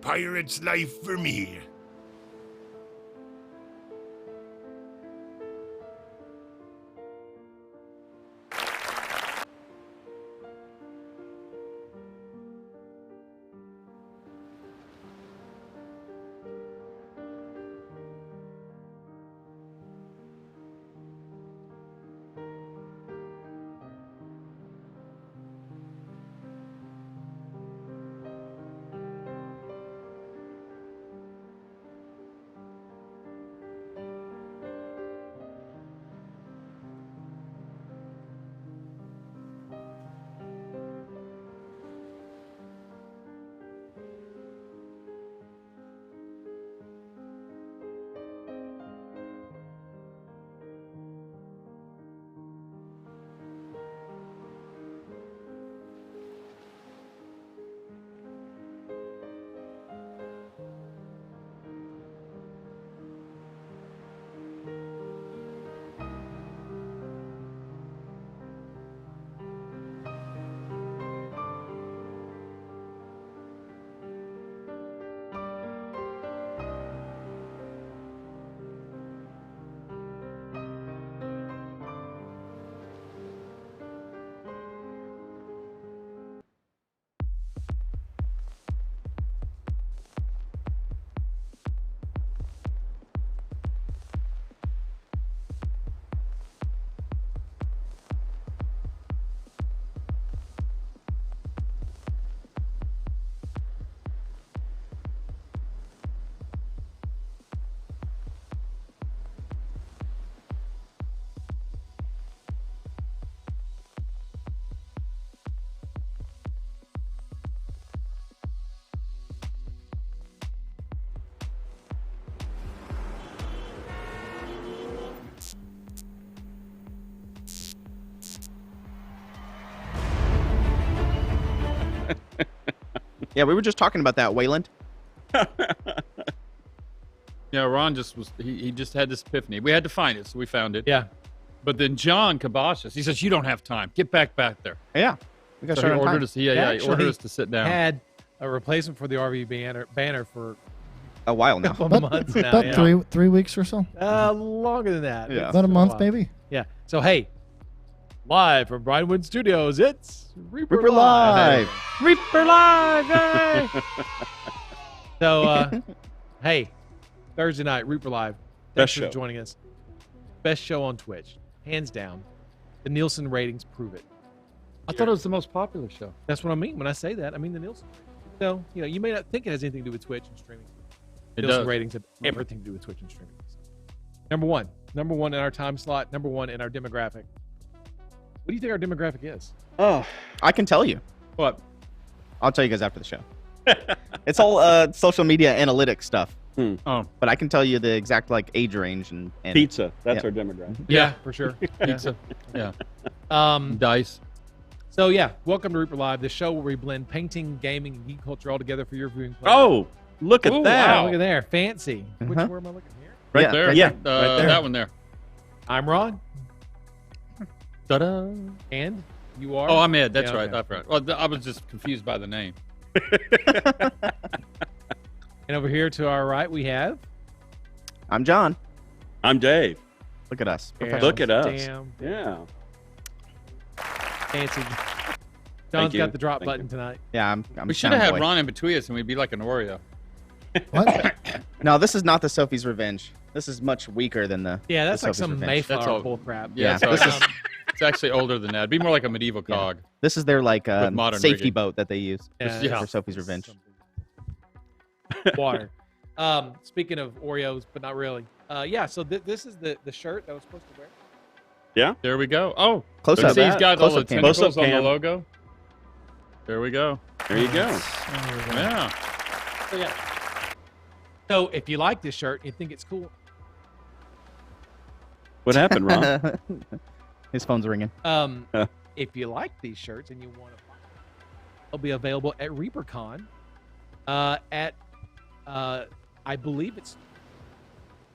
pirate's life for me. Yeah, we were just talking about that, Wayland. Yeah, Ron just was, he just had this epiphany. We had to find it, so we found it. Yeah. But then John kiboshed us. He says, you don't have time. Get back there. Yeah. We got So he started on ordered time. us, he ordered us to sit down. Had a replacement for the RV banner for A while now. a couple months now. About Yeah. three weeks or so. Longer than that. Yeah. It's About a been month, while. maybe. Yeah. So, hey, live from Brinewood Studios, it's Reaper, Reaper Live. Reaper Live! Yay! So, hey, Thursday night, Reaper Live. Thanks Best for show. joining us. Best show on Twitch. Hands down. The Nielsen ratings prove it. I thought it was the most popular show. That's what I mean when I say that. I mean the Nielsen ratings. So, you may not think it has anything to do with Twitch and streaming. It Nielsen does. ratings have everything to do with Twitch and streaming. Number one in our time slot, number one in our demographic. What do you think our demographic is? Oh, I can tell you. What? I'll tell you guys after the show. It's all social media analytics stuff. Oh, But I can tell you the exact age range and pizza. That's Yeah. our demographic. Yeah, for sure. pizza. Yeah. Um, Dice. so yeah, welcome to Reaper Live, the show where we blend painting, gaming, and geek culture all together for your viewing pleasure. Oh, look at Ooh, that. Wow, look at there, fancy. Which Uh-huh. where am I looking here? Right Yeah, there. right Yeah, right there. That one there. I'm Ron, Ta-da. and you are. Oh, I'm Ed. That's Yeah, right. okay. That's right. Well, I was just confused by the name. And over here to our right we have. I'm John. I'm Dave. Look at us. Look at us. Damn Yeah. fancy. John's you. got the drop Thank button you. tonight. Yeah, I'm We should have had Soundboy. Ron in between us, and we'd be like an Oreo. What? No, this is not the Sophie's Revenge. This is much weaker than the. Yeah, that's the like Sophie's some Revenge. That's Mayflower all- bull crap. Yeah, Yeah, so this it's, it's actually older than that. It'd be more like a medieval cog. This is their modern safety rigging. boat that they use Yeah. for Sophie's Revenge. Water. Speaking of Oreos, but not really. Yeah, so this is the shirt that I was supposed to wear. There we go. Oh, Close you up. see he's got all the Close-up cam. tentacles Close-up on the cam. logo. There we go. There you go. Yeah. So yeah. So if you like this shirt, you think it's cool. What happened, Ron? His phone's ringing. If you like these shirts and you want to buy them, they'll be available at ReaperCon. At I believe it's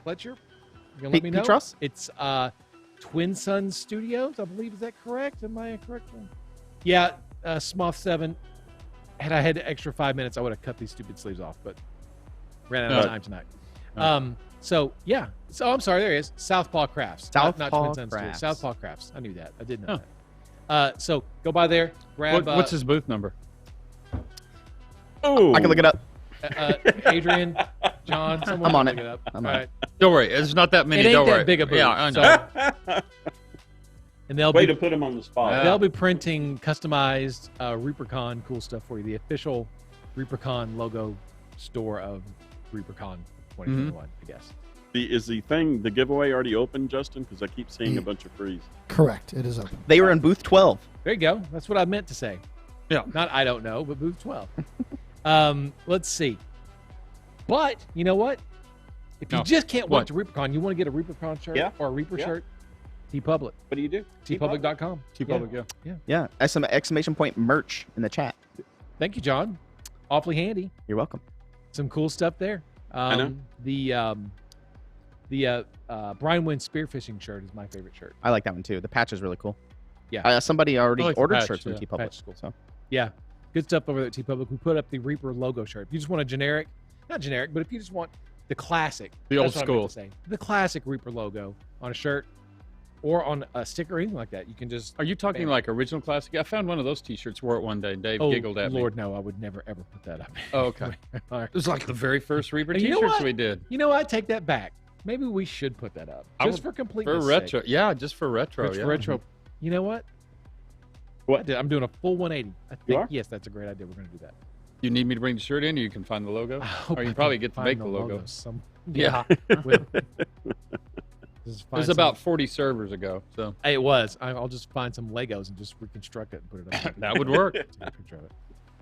Fletcher. You gonna let me know? Petros? It's Twin Sun Studios, I believe. Is that correct? Am I correct? Yeah, Smoth 7. had I had an extra 5 minutes, I would have cut these stupid sleeves off, but ran out of No. time tonight. No. So yeah. So I'm sorry. There he is. Southpaw Crafts. not Southpaw Twin Suns Studios. Crafts. Southpaw Crafts. I knew that. I did know Huh. that. So go by there. Grab. What's his booth number? Oh, I can look it up. Adrian, John. Someone I'm on look it. up. I'm All on right. Don't worry, there's not that many. It ain't don't that worry. big a booth. Yeah, I know. So, and they'll Way be to put him on the spot. Yeah. they'll be printing customized ReaperCon cool stuff for you. The official ReaperCon logo store of ReaperCon 2021, I guess. Is the giveaway already open, Justin? Because I keep seeing a bunch of freeze. Correct. It is open. They were in booth 12. There you go. That's what I meant to say. Yeah. Not I don't know, but booth 12. Let's see. But you know what? If you No. just can't What? wait to ReaperCon, you want to get a ReaperCon shirt Yeah. or a Reaper Yeah. shirt, TeePublic. What do you do? TeePublic.com. TeePublic, yeah. Yeah. Exclamation point merch in the chat. Thank you, John. Awfully handy. You're welcome. Some cool stuff there. I know. The Brian Wynn spearfishing shirt is my favorite shirt. I like that one too. The patch is really cool. Yeah. Somebody already I like the ordered patch, shirts from yeah. TeePublic. Patch is cool. So Yeah. Good stuff over there at TeePublic. We put up the Reaper logo shirt. If you just want a generic, not generic, but if you just want the classic, The that's old what I meant to school. say, the classic Reaper logo on a shirt or on a sticker or anything like that, you can just. Are you talking Bam. like original classic? I found one of those T-shirts, wore it one day, and Dave Oh, giggled at Lord, me. no, I would never ever put that up. Oh, okay. It was like the very first Reaper And you know T-shirts what? we did. You know, I take that back. Maybe we should put that up I just would- for completeness. For retro, yeah, just for retro, For yeah. retro. You know what? What? I'm doing a full 180. I You think are? yes, that's a great idea. We're going to do that. You need me to bring the shirt in, or you can find the logo. I hope Or you I probably can get to find make the logo. logo some- Yeah. with- just It find was some- about 40 servers ago, so It was. I'll just find some Legos and just reconstruct it and put it up. that would work. Take a picture of it.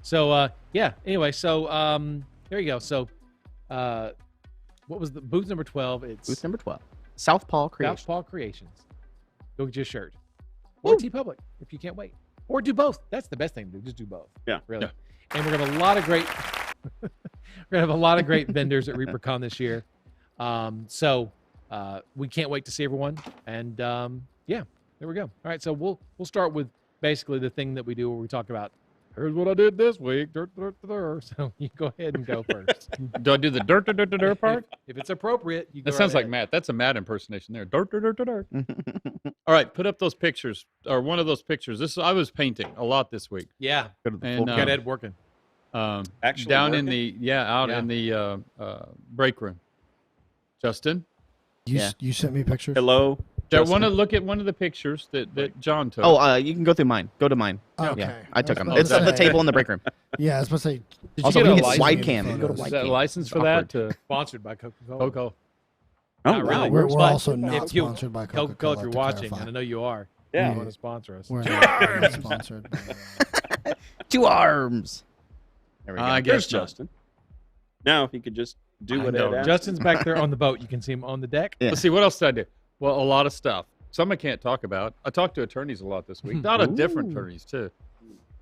So yeah. Anyway, so there you go. So what was the booth number 12? It's booth number 12. Southpaw Creations. Southpaw Creations. Go get your shirt or TeePublic if you can't wait, or do both. That's the best thing to do. Just do both. Yeah. Really. Yeah. And we're gonna have a lot of great. We're gonna have a lot of great vendors at ReaperCon this year. So we can't wait to see everyone. And yeah, there we go. All right, so we'll start with basically the thing that we do where we talk about. Here's what I did this week. So you go ahead and go first. Do I do the dirt part? If it's appropriate, you go That sounds right like ahead. Matt. That's a Matt impersonation there. Dirt. All right, put up those pictures, or one of those pictures. I was painting a lot this week. Yeah, Go to the And, full got Um, Ed working. Actually Down in working? the out Yeah. in the break room. Justin, Yeah. You sent me pictures. Hello. I Justin? want to look at one of the pictures that John took. you can go through mine. Go to mine. Okay. Yeah, I took them. was It's about at the to say- table in the break room. Yeah, I was supposed to say. Did Also, you we get a get license? wide cam. You can go to Is wide Is that a cam. license It's for that? awkward. Sponsored by Coca-Cola. Coco. Oh, Not really. wow. We're But also not if you- sponsored by Coca-Cola, Coca-Cola. if you're to watching, clarify. and I know you are, Yeah. you want to sponsor us. We're not sponsored. By, 2 arms. There we go. I There's guess not. Justin. Now, if you could just do I what know. Ed asked. Justin's back there on the boat. You can see him on the deck. Yeah. Let's see, what else did I do? Well, a lot of stuff. Some I can't talk about. I talked to attorneys a lot this week. A lot of different Ooh. attorneys too.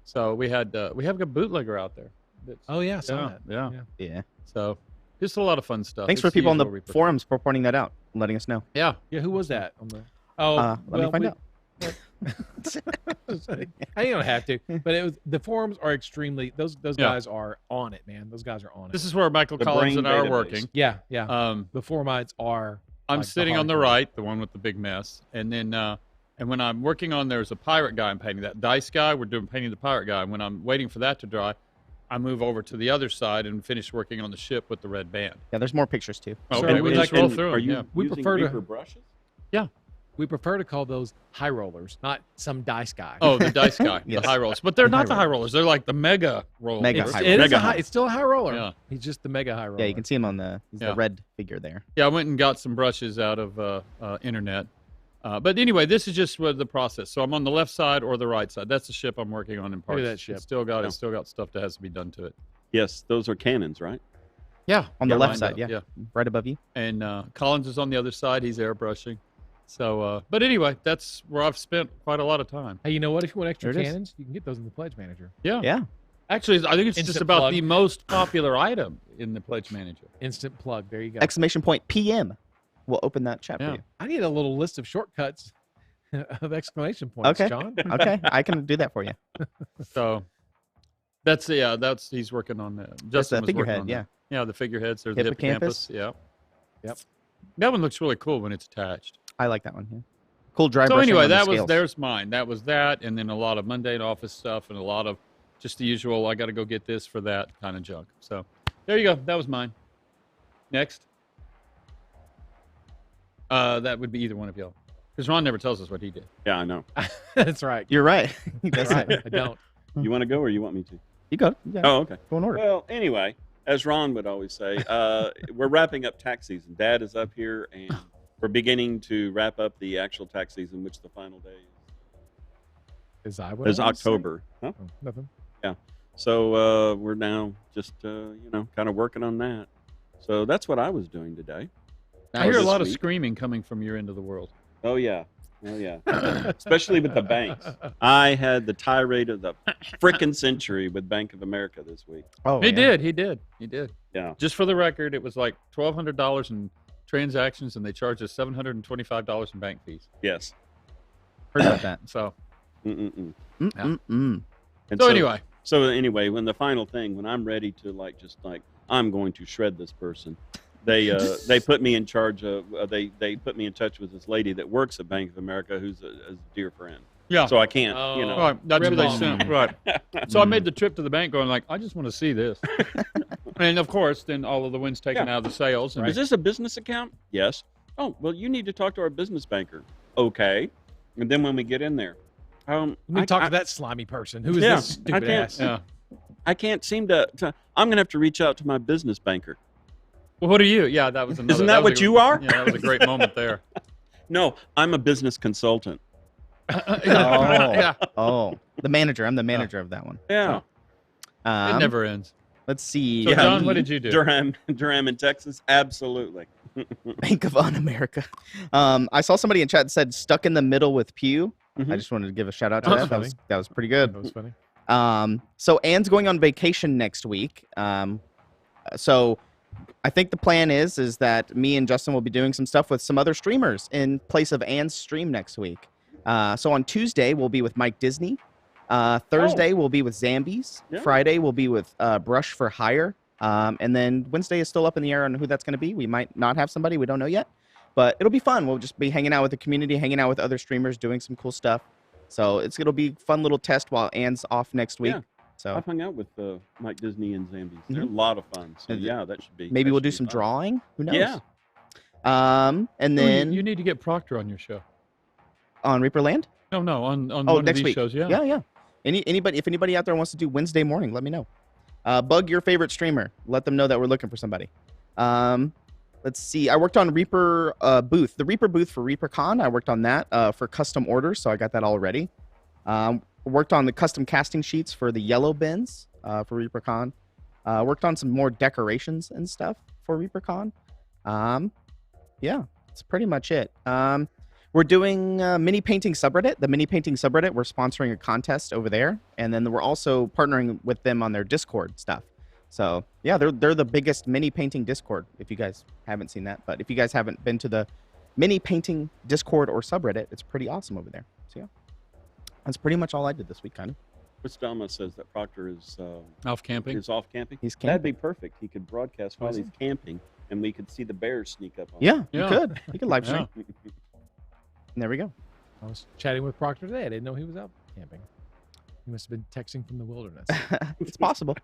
So we have a bootlegger out there. That's- Oh yeah, I saw yeah, that. yeah. Yeah. So just a lot of fun stuff. Thanks It's for people on the usual Reaper. forums for pointing that out and letting us know. Yeah. Yeah, who was that on the? Oh, Let me find out. I don't have to, but it was the forums are extremely. Those Yeah. guys are on it, man. Those guys are on it. This is where Michael The Collins brain and I are database. working. Yeah, yeah. The forumites are. I'm like the sitting on the hardcore. right, the one with the big mess, and then and when I'm working on, there's a pirate guy I'm painting. That dice guy, we're doing painting the pirate guy. And when I'm waiting for that to dry, I move over to the other side and finish working on the ship with the red band. Yeah, there's more pictures too. So Okay, we we like just roll And through Are them. you Yeah. We using prefer to- Reaper brushes? We prefer to call those high rollers, not some dice guy. Oh, the dice guy, Yes. the high rollers, but they're The not the high high rollers. They're like the mega rollers. Mega it's, high it is Mega a high, high. it's still a high roller. Yeah. He's just the mega high roller. Yeah, you can see him on he's Yeah. the red figure there. Yeah, I went and got some brushes out of internet. But anyway, this is just the process. So I'm on the left side or the right side. That's the ship I'm working on in parts. that ship. It's still got stuff that has to be done to it. Yes, those are cannons, right? Yeah, On the left lined side, up, yeah. Right above you. And Collins is on the other side. He's airbrushing. So, but anyway, that's where I've spent quite a lot of time. Hey, you know what? If you want extra There it is. cannons, you can get those in the Pledge Manager. Yeah. Yeah. Actually, I think it's just Instant about plug. the most popular item in the Pledge Manager. Instant plug. There you go. Exclamation point PM. We'll open that chat Yeah. for you. I need a little list of shortcuts of exclamation points, Okay. John. Okay, I can do that for you. So, That's he's working on that. That's Justin the was working figurehead. on Yeah. that. Yeah, the figureheads. There's Hippocampus? the hippocampus. Yeah. Yep. That one looks really cool when it's attached. I like that one. Yeah. Cool dry So brushing anyway, on the that was scales. there's mine. That was that, and then a lot of mundane office stuff, and a lot of just the usual. I got to go get this for that kind of junk. So there you go. That was mine. Next, that would be either one of y'all, because Ron never tells us what he did. Yeah, I know. That's right. You're right. That's That's right. I don't. You want to go or you want me to? You go. You go. Oh, okay. Go in order. Well, anyway, as Ron would always say, we're wrapping up tax season. Dad is up here, and we're beginning to wrap up the actual tax season, which the final day Is I what is I wanna say? October. Huh? Oh, nothing. So we're now just kind of working on that. So that's what I was doing today. I hear a this lot of week. screaming coming from your end of the world. Oh yeah, especially with the banks. I had the tirade of the frickin' century with Bank of America this week. Oh, He yeah. did. Yeah. Just for the record, it was like $1,200 in transactions, and they charged us $725 in bank fees. Yes. Heard about that. So, Mm-mm-mm. Mm-mm-mm. And so anyway, So anyway, when the final thing, when I'm ready to I'm going to shred this person, they put me in charge of they put me in touch with this lady that works at Bank of America, who's a dear friend. yeah. So I can't, Oh. Right, that's who they Rip-off. sent. Right. So I made the trip to the bank, going like, I just want to see this. And of course, then all of the wind's taken out of the sales. And Is this a business account? Yes. Oh, well, you need to talk to our business banker. Okay. And then when we get in there, Let me talk to that slimy person. Who is Yeah, this stupid I can't- ass? yeah. I can't seem to. I'm gonna have to reach out to my business banker. Well, what are you? Yeah, that was another. Isn't that was what a- you are? Yeah, that was a great moment there. No, I'm a business consultant. Yeah. Oh, the manager. I'm the manager of that one. Yeah. It never ends. Let's see. So, John, what did you do? Durham in Texas. Absolutely. Bank of America. I saw somebody in chat that said stuck in the middle with Pugh. Mhm. I just wanted to give a shout out to Oh, that. that's That was pretty good. That was funny. So Anne's going on vacation next week. So I think the plan is that me and Justin will be doing some stuff with some other streamers in place of Anne's stream next week. So on Tuesday we'll be with Mike Disney. Thursday we'll be with Zambies. Yeah. Friday we'll be with Brush for Hire. And then Wednesday is still up in the air on who that's going to be. We might not have somebody. We don't know yet. But it'll be fun. We'll just be hanging out with the community, hanging out with other streamers, doing some cool stuff. So it'll be a fun little test while Anne's off next week. Yeah. So I've hung out with Mike Disney and Zambies. They're a lot of fun. So And yeah, that should be. maybe that we'll should do be some fun. drawing. Who knows? Yeah. And Ooh, then you need to get Proctor on your show. on Reaper Land. No, on Oh, one next of these week. shows. Yeah. Yeah. If anybody out there wants to do Wednesday morning, let me know. Bug your favorite streamer. Let them know that we're looking for somebody. Let's see. I worked on Reaper booth, the Reaper booth for ReaperCon. I worked on that for custom orders, so I got that all ready. Worked on the custom casting sheets for the yellow bins for ReaperCon. Worked on some more decorations and stuff for ReaperCon. Yeah, that's pretty much it. We're doing mini painting subreddit. The mini painting subreddit, we're sponsoring a contest over there, and then we're also partnering with them on their Discord stuff. So yeah, they're the biggest mini painting Discord. If you guys haven't seen that, but if you guys haven't been to the mini painting Discord or subreddit, it's pretty awesome over there. So yeah, that's pretty much all I did this week, kind of. Christama says that Proctor is Off camping. off camping. He's That'd camping. be perfect. He could broadcast while he's camping, and we could see the bears sneak up on Yeah, Yeah. you could live stream. Yeah. And there we go. I was chatting with Proctor today. I didn't know he was out camping. He must have been texting from the wilderness. It's possible.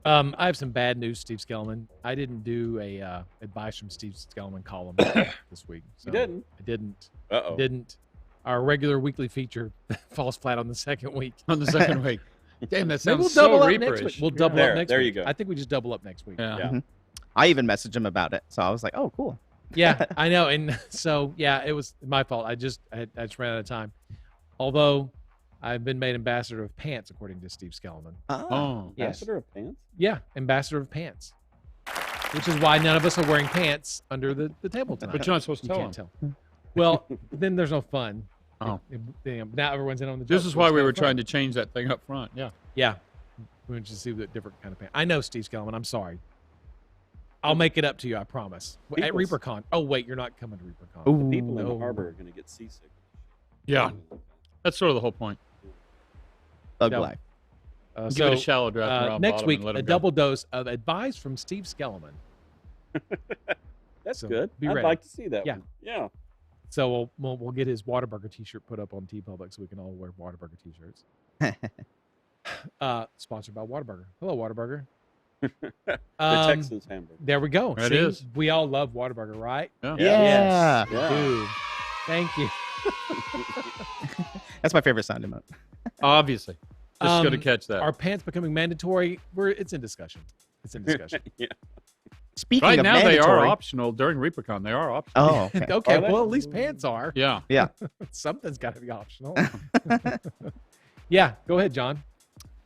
I have some bad news, Steve Skellman. I didn't do a advice from Steve Skellman column this week. So You didn't? I didn't. Uh-oh. Didn't. Our regular weekly feature falls flat on the second week. On the second week. Damn, that Maybe sounds we'll so double up next Reaperish. week. We'll double There- up next there week. you go. I think we just double up next week. Yeah. Yeah. I even messaged him about it, so I was like, "Oh, cool." Yeah, I know. And so, yeah, it was my fault. I just ran out of time. Although I've been made ambassador of pants, according to Steve Skellman. Oh. Yes. Ambassador of pants? Yeah, ambassador of pants. Which is why none of us are wearing pants under the table tonight. But you're not supposed to You tell can't him. tell. Well, then there's no fun. Oh. Now everyone's in on the This joke, is so why it's we kinda were fun. trying to change that thing up front. Yeah. Yeah. We want you to see the different kind of pants. I know, Steve Skellman. I'm sorry. I'll make it up to you, I promise. At People's- ReaperCon. Oh, wait, you're not coming to ReaperCon. Ooh. People in the No. harbor are going to get seasick. Yeah. That's sort of the whole point. Bug No. life. Give it a shallow draft around next bottom week, and let a 'em go. double dose of advice from Steve Skellerman. That's So, good. be I'd ready. like to see that Yeah. one. Yeah. So we'll get his Whataburger T-shirt put up on TeePublic so we can all wear Whataburger T-shirts. Sponsored by Whataburger. Hello, Whataburger. The Texas hamburger. There we go. There it See, is. we all love Whataburger, right? Yeah. Yeah. Yes, Yeah. dude. Thank you. That's my favorite sound emote. Obviously. Just going to Um, catch that. Are pants becoming mandatory? It's in discussion. It's in discussion. Yeah. Speaking Right of now, mandatory, they are optional. During ReaperCon, they are optional. Oh, okay. Okay, Are they? well, at least pants are. Yeah. Something's got to be optional. Yeah, go ahead, John.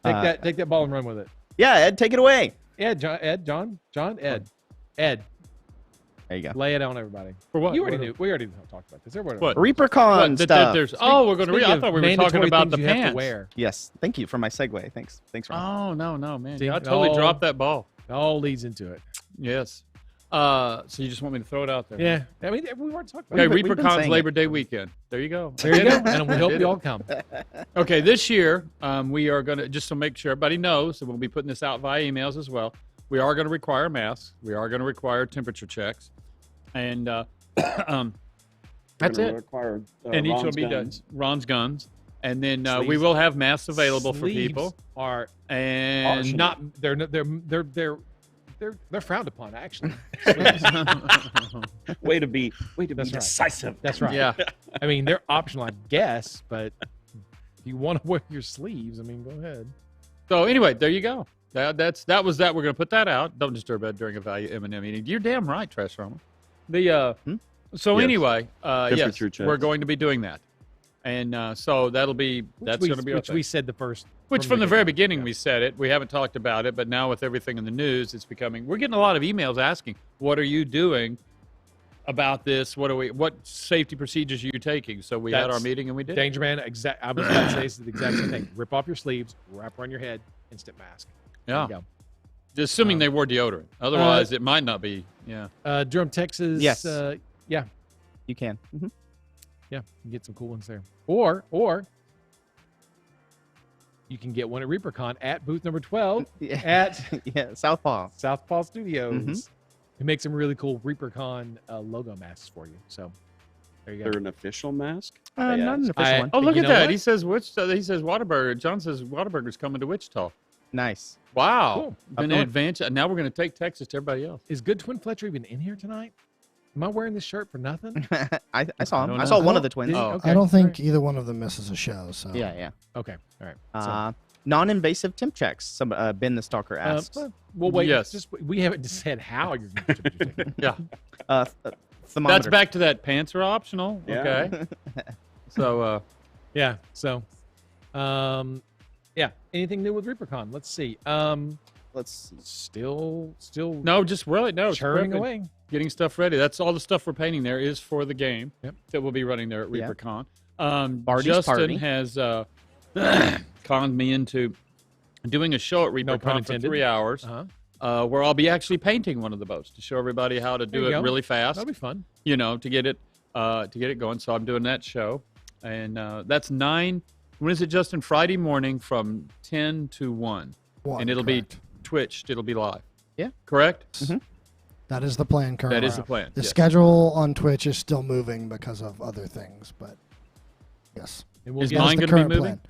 Take that ball and run with it. Yeah, Ed, take it away. Ed, John, Ed. There you go. Lay it on everybody. For what? You already What- knew. We already talked about this. Everybody What? ReaperCon What, that stuff. there's, oh, we're going to read. Speaking I of thought we were talking mandatory about the things you have to pants. wear. Yes, thank you for my segue. Thanks, Ron. Oh, no, man. See, Yeah, I totally no. dropped that ball. It all leads into it. Yes. So you just want me to throw it out there? Yeah, I mean, we weren't talking Okay, about it. We've been ReaperCon's saying Labor it. Day weekend. There you go. There you go, and we hope Did you it. all come. Okay, this year we are going to, just to make sure everybody knows, and we'll be putting this out via emails as well, we are going to require masks. We are going to require temperature checks. And that's We're gonna it. Require, And each will Ron's be done. guns. Ron's guns. And then we Sleeves. will have masks available for Sleeves people. are And not. They're frowned upon. Actually, Way to be That's right. decisive. that's right. yeah. I mean, they're optional, I guess, but if you want to wear your sleeves, I mean, go ahead. So anyway, there you go. That was that. We're going to put that out. Don't disturb Ed during a value M&M meeting. You're damn right, Trash Roma. So Yes. anyway, yes, Temperature checks. we're going to be doing that. And so that's going to be our which thing. we said the first. Which from the very beginning yeah. we said it. We haven't talked about it, but now with everything in the news, it's becoming. We're getting a lot of emails asking, "What are you doing about this? What safety procedures are you taking?" So we had our That's meeting and we did. Danger Man. I was about to say this is the exact same thing. Rip off your sleeves, wrap around your head, instant mask. There Yeah, you go. just assuming they wore deodorant. Otherwise, it might not be. Yeah. Durham, Texas. Yes. Yeah, You can. Mhm. yeah. You can get some cool ones there. Or you can get one at ReaperCon at booth number 12 Yeah. at Yeah, Southpaw. Southpaw Studios. Mhm. It makes some really cool ReaperCon logo masks for you. So there you go. They're an official mask. Not an official I- one. Oh, look You at know that. what? He says He says Whataburger. John says Whataburger's coming to Wichita. Nice. Wow. Cool. Been Up an advance. Now we're going to take Texas to everybody else. Is Good Twin Fletcher even in here tonight? Am I wearing this shirt for nothing? I saw him. don't I know. saw one I of the twins. Did you? Oh. Okay. I don't think All either one of them misses a show. So Yeah, yeah. right. Okay. All right. So, Non-invasive temp checks. Some Ben the Stalker asks. we'll wait. Yes. Just we haven't said how you're going to take it. Yeah. Thermometer. That's back to that. Pants are optional. Yeah. Okay. So, Yeah. So, yeah. Anything new with ReaperCon? Let's see. Let's see. Still no, just really, no. it's churning perfect. away. Getting stuff ready. That's all the stuff we're painting there is for the game Yep. that we'll be running there at Yeah. ReaperCon. Barty's Justin party. has conned me into doing a show at No pun ReaperCon for intended. 3 hours Uh-huh. where I'll be actually painting one of the boats to show everybody how to There do you it go. really fast. That'll be fun. You know, to get it going. So I'm doing that show, and that's 9. When is it, Justin? Friday morning from 10 to 1, and it'll correct. be Twitched. It'll be live. Yeah. Correct. Mhm. That is the plan currently. That is the plan. The yes. schedule on Twitch is still moving because of other things, but yes, And we'll Is get mine that's the gonna be current moving? plan.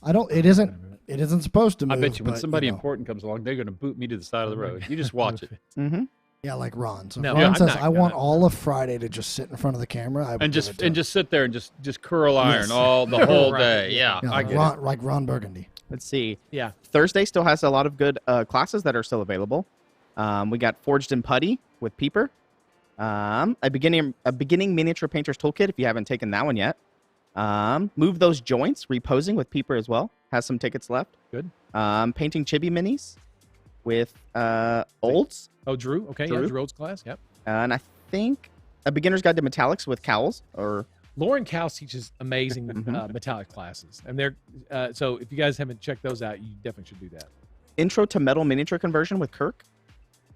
I don't. It isn't. It isn't supposed to I move. bet you when but, somebody you know, important comes along, they're going to boot me to the side of the road. You just watch it. Mm-hmm. Yeah, like Ron. So No, if yeah, Ron I'm says, not "I want gonna- all of Friday to just sit in front of the camera," I would And give it to him. just sit there and just curl iron Yes. all the whole Right. day. Yeah, Yeah, I get Ron, like Ron Burgundy. Let's see. Yeah. Thursday still has a lot of good classes that are still available. We got Forged in Putty with Peeper. A beginning miniature painter's toolkit if you haven't taken that one yet. Move those joints, reposing with Peeper as well. Has some tickets left. Good. Painting chibi minis with Olds. Oh, Drew. Okay. Yeah, Drew? Drew Old's class. Yep. And I think a beginner's guide to metallics with cowls or Lauren Cowles teaches amazing Mhm. metallic classes, and they're so if you guys haven't checked those out, you definitely should do that. intro to metal miniature conversion with Kirk.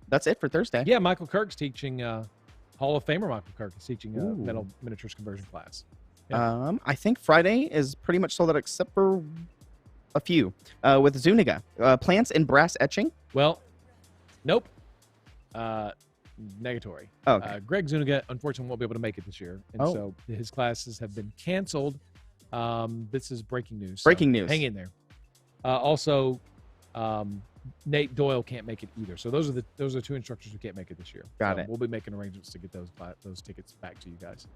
That's it for Thursday. Yeah, Michael Kirk's teaching Hall of Famer. Michael Kirk is teaching Ooh. metal miniatures conversion class. I think Friday is pretty much sold out except for a few with Zuniga. Plants and brass etching. Well, nope. Negatory. Oh, okay. Greg Zuniga, unfortunately, won't be able to make it this year. And so his classes have been canceled. This is breaking news. Breaking news. Hang in there. Also, Nate Doyle can't make it either. So those are the two instructors who can't make it this year. Got it. We'll be making arrangements to get those tickets back to you guys.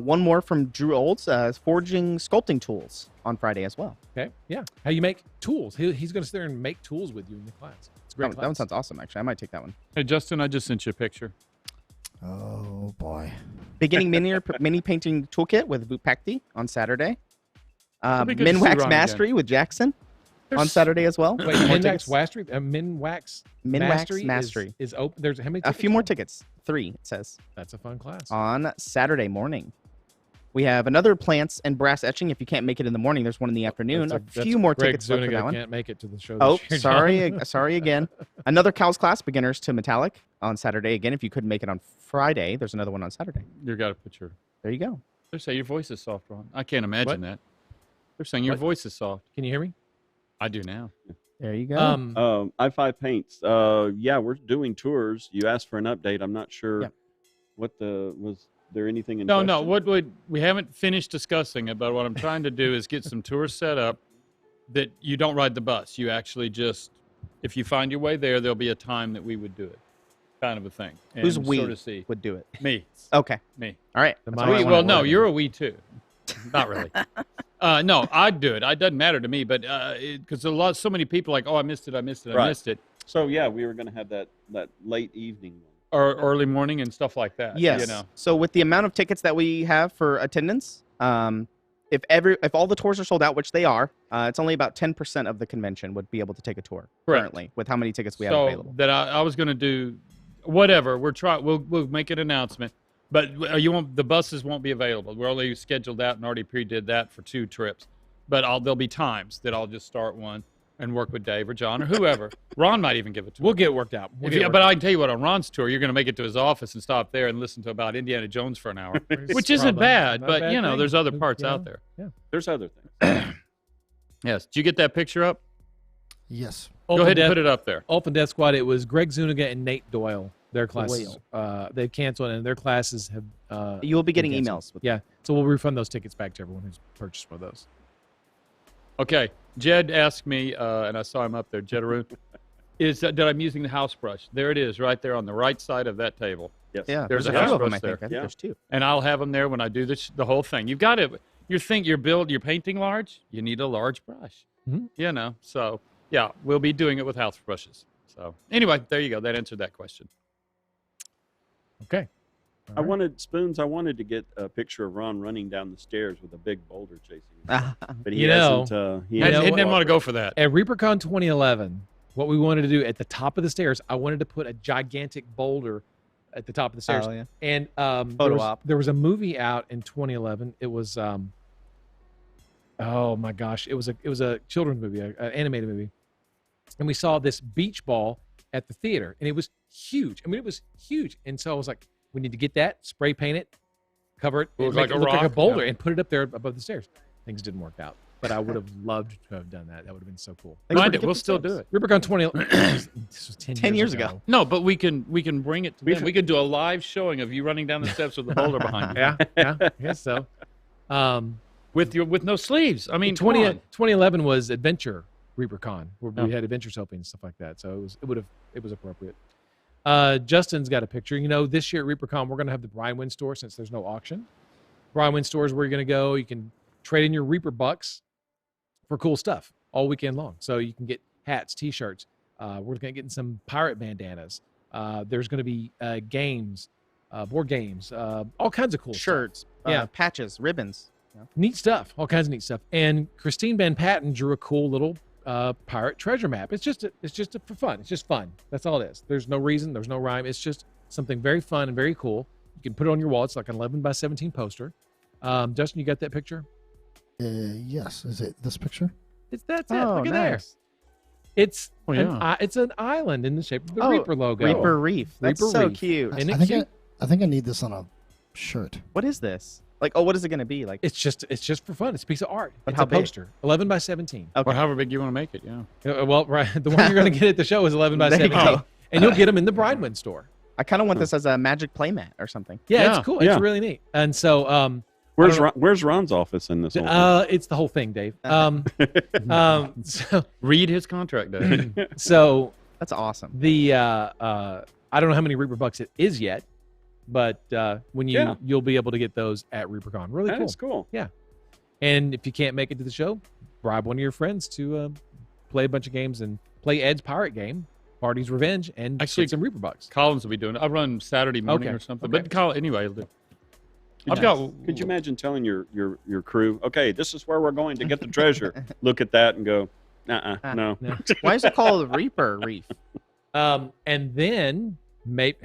One more from Drew Olds, forging sculpting tools on Friday as well. Okay. Yeah. How you make tools. He's going to sit there and make tools with you in the class. It's a great That class. one sounds awesome, actually. I might take that one. Hey, Justin, I just sent you a picture. Oh boy. Beginning mini painting toolkit with Vupakti on Saturday. It'll be good to see Minwax Ron Mastery with Jackson on There's- Saturday as well. Wait, More Minwax tickets. Mastery? Minwax Minwax Mastery. is open. There's how many? A Tickets few more now? tickets. 3, it says. That's a fun class. On Saturday morning. We have another plants and brass etching. If you can't make it in the morning, there's one in the afternoon. That's A few more Greg tickets left for Zuniga that one. can't make it to the show. Oh, this year, sorry, John. sorry again. Another Cal's class, beginners to metallic, on Saturday. Again, if you couldn't make it on Friday, there's another one on Saturday. You got to put your. There you go. They're saying your voice is soft, Ron. I can't imagine What? that. They're saying your What? voice is soft. Can you hear me? I do now. There you go. I5 Paints. Yeah, we're doing tours. You asked for an update. I'm not sure Yeah. was there anything in No, question? we haven't finished discussing it, but what I'm trying to do is get some tours set up that you don't ride the bus. You actually just, if you find your way there, there'll be a time that we would do it, kind of a thing. And Who's we sort of see would do it? me, Okay. me. All right. The That's mic- all I We, wanted. well, no, you're a we too. Not really. No, I'd do it. It doesn't matter to me, but because so many people are like, oh, I missed it, I Right. missed it, So yeah, we were going to have that late evening one. or early morning and stuff like that. Yes. You know. So with the amount of tickets that we have for attendance, if all the tours are sold out, which they are, it's only about 10% of the convention would be able to take a tour Correct. currently with how many tickets we have So available. that I was going to do whatever. We'll make an announcement, but the buses won't be available. We're only scheduled out and already pre-did that for 2 trips. But there'll be times that I'll just start one and work with Dave or John or whoever. Ron might even give it to We'll me. get it worked out. But I can tell you what, on Ron's tour, you're going to make it to his office and stop there and listen to about Indiana Jones for an hour, which isn't Probably bad. not a But bad thing. there's other parts You know? out there. There's other things. Yes. Did you get that picture up? Yes. Go ahead and put it up there. Open Death Squad. It was Greg Zuniga and Nate Doyle. Their classes, they've canceled, and their classes have. You will be getting canceled. emails. Yeah, so we'll refund those tickets back to everyone who's purchased one of those. Okay. Jed asked me, and I saw him up there, Jed Aroon, is that I'm using the house brush. There it is, right there on the right side of that table. Yes. Yeah, There's there's a a house few of them, brush I think. I there. think Yeah. there's 2. And I'll have them there when I do the whole thing. You've got to, you're painting large, you need a large brush. Mhm. So yeah, we'll be doing it with house brushes. So anyway, there you go. That answered that question. Okay. I wanted to get a picture of Ron running down the stairs with a big boulder chasing him. But he You know, hasn't. He know He hasn't didn't want to go cooperated. for that. At ReaperCon 2011, what we wanted to do at the top of the stairs, I wanted to put a gigantic boulder at the top of the stairs. Oh, yeah. And Photo op. there was a movie out in 2011. It was oh my gosh, it was a children's movie, an animated movie, and we saw this beach ball at the theater, and it was huge. I mean, it was huge, and so I was like, we need to get that, spray paint it, cover it, Look and like make a it look like a rock, boulder, yeah. and put it up there above the stairs. Things didn't work out, but I would have loved to have done that. That would have been so cool. Thanks for Mind the it, we'll different still tips. do it. ReaperCon 2011. This was 10 years ago. No, but we can bring it to them. We could do a live showing of you running down the steps with the boulder behind you. Yeah, I guess so. With no sleeves. I mean, 2011 was Adventure ReaperCon, where Oh. we had Adventure Soaping and stuff like that. So it was appropriate. Justin's got a picture. This year at ReaperCon, we're going to have the Brywin store since there's no auction. Brywin store is where you're going to go. You can trade in your Reaper bucks for cool stuff all weekend long. So you can get hats, T-shirts. We're going to get some pirate bandanas. There's going to be games, board games, all kinds of cool stuff. Shirts, Yeah. patches, ribbons. Neat stuff, all kinds of neat stuff. And Christine Van Patten drew a cool little pirate treasure map. It's just for fun. It's just fun. That's all it is. There's no reason. There's no rhyme. It's just something very fun and very cool. You can put it on your wall. It's like an 11 by 17 poster. Justin, you got that picture? Yes. Is it this picture? That's it. Oh, Look at there. nice. It's Oh, yeah. it's an island in the shape of the Oh, Reaper logo. Reaper Reef. That's Reaper so Reef. cute. Isn't it I think cute? I think I need this on a shirt. What is this? Like, oh, what is it going to be? Like, It's just for fun. It's a piece of art. But It's how a big? poster, 11 by 17. okay. Or however big you want to make it. Yeah. Well, right, the one you're going to get at the show is 11 by There you 17, go. and you'll get them in the Bridewind store. I kind of want this as a magic playmat or something. Yeah, Yeah, it's cool. yeah. It's really neat. And so, Where's Ron's office in this whole thing? it's the whole thing, Dave. So Read his contract, Dave. so That's awesome. the I don't know how many Reaper bucks it is yet, but when you'll be able to get those at ReaperCon. Really cool. That's cool. And if you can't make it to the show, bribe one of your friends to play a bunch of games and play Ed's pirate game, Party's Revenge, and Actually, get some Reaper bucks. Collins will be doing it. I run Saturday morning Okay, or something. okay. But Colin, anyway, I've Could got. Could you imagine telling your crew, okay, this is where we're going to get the treasure? Look at that and go, no. No. Why is it called Reaper Reef? And then maybe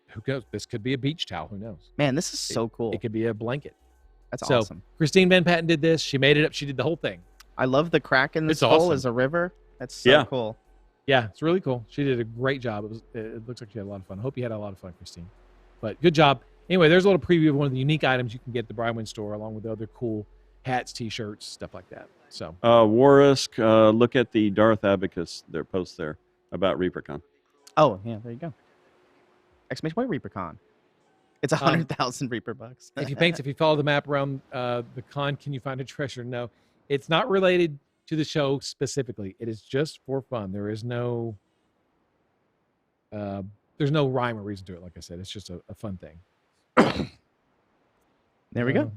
who knows? This could be a beach towel. Who knows? Man, this is so cool. It could be a blanket. That's so, awesome. Christine Van Patten did this. She made it up. She did the whole thing. I love the crack in the It's skull awesome. as a river. That's so Yeah. cool. Yeah, it's really cool. She did a great job. It looks like she had a lot of fun. I hope you had a lot of fun, Christine. But good job. Anyway, there's a little preview of one of the unique items you can get at the Bridewind store, along with the other cool hats, T-shirts, stuff like that. So Warisk, look at the Darth Abacus, their post there about ReaperCon. Oh, yeah, there you go. Exclamation point ReaperCon. It's 100,000 Reaper bucks. if you follow the map around the con, can you find a treasure? No, it's not related to the show specifically. It is just for fun. There is no there's no rhyme or reason to it. Like I said, it's just a fun thing. There we go.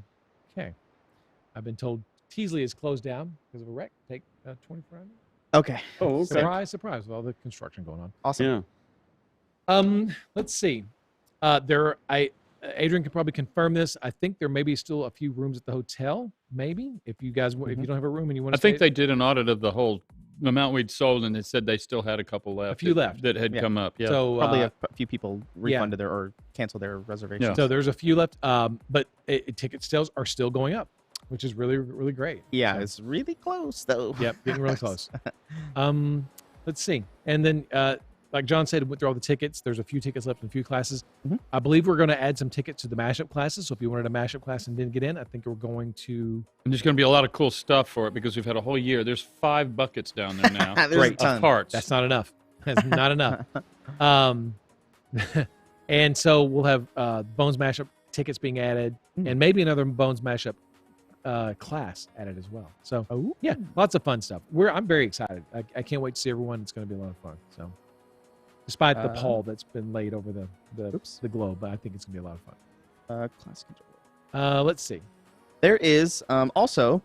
Okay. I've been told Teasley is closed down because of a wreck. Take 24 hours. Okay. Oh, okay. Surprise, surprise, with all the construction going on. Awesome. Yeah. Let's see. Adrian could probably confirm this. I think there may be still a few rooms at the hotel. Maybe if you guys, if you don't have a room and you want I to, think they did an audit of the whole amount we'd sold, and they said they still had a couple left. few left. that had Yeah. come up. Yeah. So Probably a few people refunded their or canceled their reservations. Yeah. so there's a few left. But ticket sales are still going up, which is really really great. Yeah, So, it's really close though. yep, getting really close. Let's see. And then, like John said, went through all the tickets. There's a few tickets left in a few classes. Mhm. I believe we're going to add some tickets to the mashup classes. So if you wanted a mashup class and didn't get in, I think we're going to. And there's going to be a lot of cool stuff for it because we've had a whole year. There's 5 buckets down there now. There's a Great. ton. Of parts. That's not enough. That's not enough. And so we'll have Bones mashup tickets being added, and maybe another Bones mashup class added as well. So yeah, lots of fun stuff. I'm very excited. I can't wait to see everyone. It's going to be a lot of fun. So despite the pall that's been laid over the globe, I think it's going to be a lot of fun. Class control. Let's see. There is also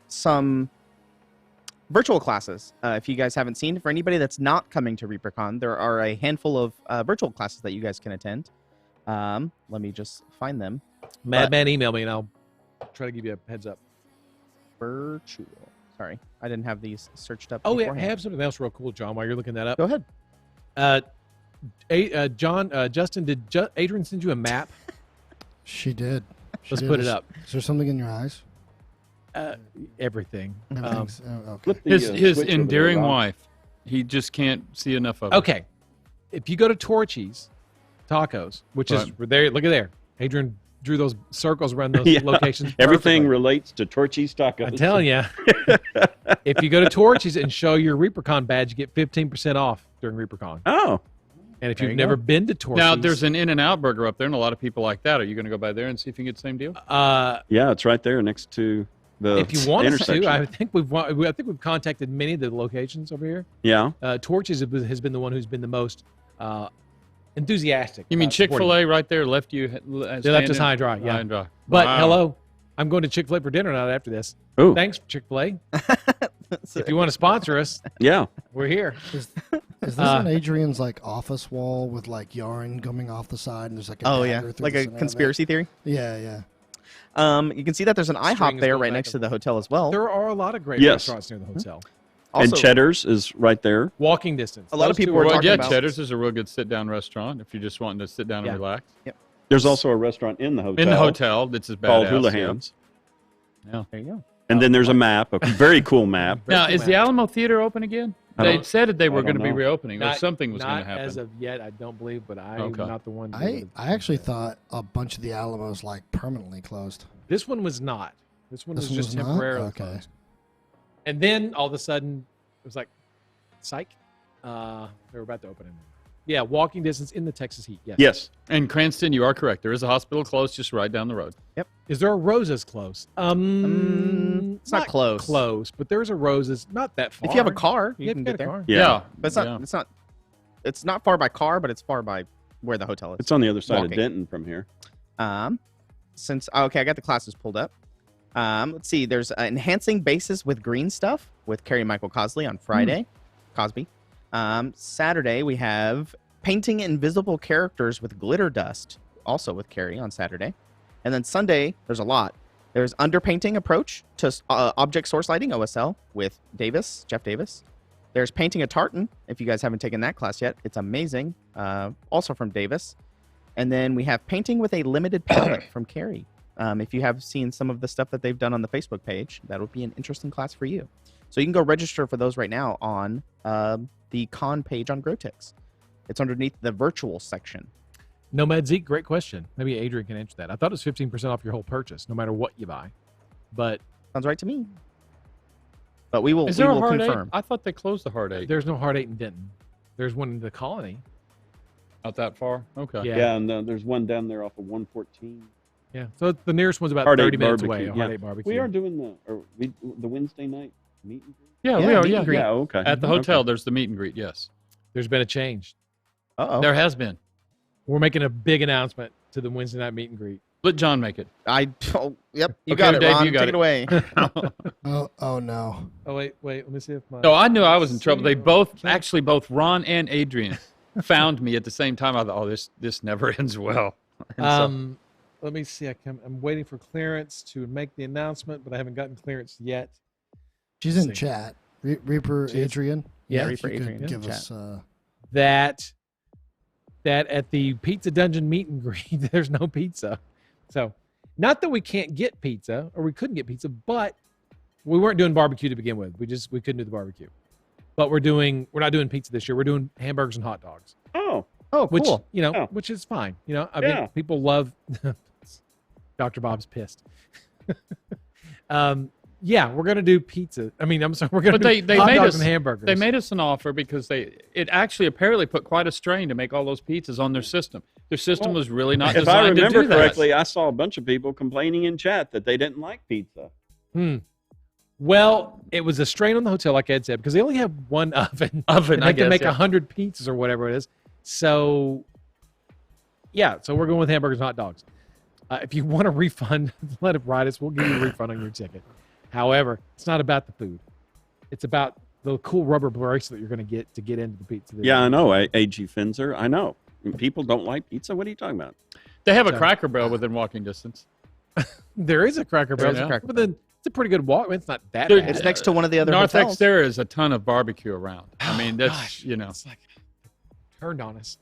some virtual classes. If you guys haven't seen, for anybody that's not coming to ReaperCon, there are a handful of virtual classes that you guys can attend. Let me just find them. Madman, email me and I'll try to give you a heads up. Virtual. Sorry, I didn't have these searched up. Oh yeah, I beforehand. have something else real cool, John. While you're looking that up, Go ahead. Justin, did Adrian send you a map? She did. She Let's did. put it up. Is there something in your eyes? Everything. Everything's, okay. Flip the, His switch over there, endearing Ron. wife. He just can't see enough of it. Okay, if you go to Torchy's Tacos, which is there, look at there. Adrian drew those circles around those Yeah. locations. Everything perfectly. relates to Torchy's tacos. I'm telling you, if you go to Torchy's and show your ReaperCon badge, you get 15% off during ReaperCon. Oh, And if There you've you never go. been to Torchy's, Now, there's an In-N-Out burger up there, and a lot of people like that. Are you going to go by there and see if you can get the same deal? yeah, it's right there next to the if you want us intersection. to, I think we've contacted many of the locations over here. Yeah. Torchy's has been the one who's been the most enthusiastic. You mean about supporting Chick-fil-A right there left you? They left us high and dry. Yeah. High and dry. But Wow. hello, I'm going to Chick-fil-A for dinner night after this. Ooh. Thanks, Chick-fil-A. If you want to sponsor us, Yeah. we're here. Is this on Adrian's like office wall with like yarn coming off the side and there's like a Oh yeah, dagger through like the a center of it? conspiracy theory. Yeah, yeah. You can see that there's an IHOP Strings there going right back next and to the hotel as well. There are a lot of great Yes. restaurants near the hotel. Also, and Cheddar's is right there. Walking distance. A lot of Those two people are were Well, talking yeah, about- Cheddar's is a real good sit-down restaurant if you're just wanting to sit down Yeah. and relax. There's also a restaurant in the hotel. In the hotel, that's as bad called as Hula Hands. there you go. And then there's a map, a very cool map. Now, is the Alamo Theater open again? I They don't- said that they I were don't going to be know. reopening, or Not- something was going Not to happen. as of yet, I don't believe, but I'm Okay. not the one. I actually thought a bunch of the Alamos like permanently closed. This one was not. This one This was one just was not? temporarily Okay. closed. And then all of a sudden, it was like, psych. They were about to open it. Yeah, walking distance in the Texas heat. Yes. Yes. And Cranston, you are correct. There is a hospital close just right down the road. Is there a Roses close? It's not close. Close, but there's a Roses. Not that far. If you have a car, you Yeah, can if you get got a there. car. Yeah. But it's not. Yeah. It's not. It's not far by car, but it's far by where the hotel is. It's on the other side Walking. of Denton from here. Okay, I got the classes pulled up. Let's see. There's enhancing bases with green stuff with Carrie Michael Cosley on Friday. Cosby. Saturday we have painting invisible characters with glitter dust, also with Carrie on Saturday. And then Sunday, there's a lot. There's underpainting approach to object source lighting, OSL, with Jeff Davis. There's painting a tartan, if you guys haven't taken that class yet. It's amazing, also from Davis. And then we have painting with a limited palette from Carrie. If you have seen some of the stuff that they've done on the Facebook page, that would be an interesting class for you. So you can go register for those right now on the con page on Grotix. It's underneath the virtual section. Nomad Zeke, great question. Maybe Adrian can answer that. I thought it was 15% off your whole purchase, no matter what you buy. But Sounds right to me. But we will, Is there we a will Hard confirm. 8? I thought they closed the Hard 8. there's no Hard 8 in Denton. There's one in the Colony. Not that far? Okay. Yeah. Yeah, and there's one down there off of 114. Yeah. So the nearest one's about Hard 30 8 minutes barbecue, away. A Hard yeah. 8 barbecue. We are doing the Wednesday night meet and greet. Yeah, Yeah, we are. meet Yeah. and greet. Yeah, okay. At the Okay. hotel, there's the meet and greet. Yes. There's been a change. Uh-oh. There has been. We're making a big announcement to the Wednesday night meet and greet. Let John make it. Yep. You Okay, got it, Dave, Ron. you got Take it. it away. Oh no. Oh, wait. Let me see if my. No, I knew I was in trouble. They both, Can't- actually, both Ron and Adrian found me at the same time. I thought, oh, this never ends well. And so- Let me see. I'm waiting for clearance to make the announcement, but I haven't gotten clearance yet. She's in See. chat. Reaper She is? Adrian. Yeah, if Reaper you could Adrian in give chat. us. That at the Pizza Dungeon meet and greet, there's no pizza. So, not that we can't get pizza or we couldn't get pizza, but we weren't doing barbecue to begin with. We couldn't do the barbecue. But we're not doing pizza this year. We're doing hamburgers and hot dogs, Oh, Oh, which cool. Oh. which is fine. I Yeah. mean, people love. Dr. Bob's pissed. Yeah, we're gonna do pizza. I mean, I'm sorry, we're gonna But do they hot made dogs us and hamburgers. They made us an offer because it actually apparently put quite a strain to make all those pizzas on their system. Their system was really not if I designed to remember do that. correctly, I saw a bunch of people complaining in chat that they didn't like pizza. Well, it was a strain on the hotel, like Ed said, because they only have one oven. Oven, and I they can guess, make yeah. 100 pizzas or whatever it is. So, yeah, so we're going with hamburgers and hot dogs. If you want a refund, let it ride us. We'll give you a refund on your ticket. However, it's not about the food. It's about the cool rubber bracelet you're going to get into the pizza. Yeah, I know. AG Finzer, I know. People don't like pizza. What are you talking about? They have a So- Cracker Barrel within walking distance. There is a Cracker There Barrel, is a Cracker but then it's a pretty good walk. It's not that Dude, bad. It's next to one of the other Narthex, hotels. there is a ton of barbecue around. I mean, that's, Gosh, you know. it's like turned on us.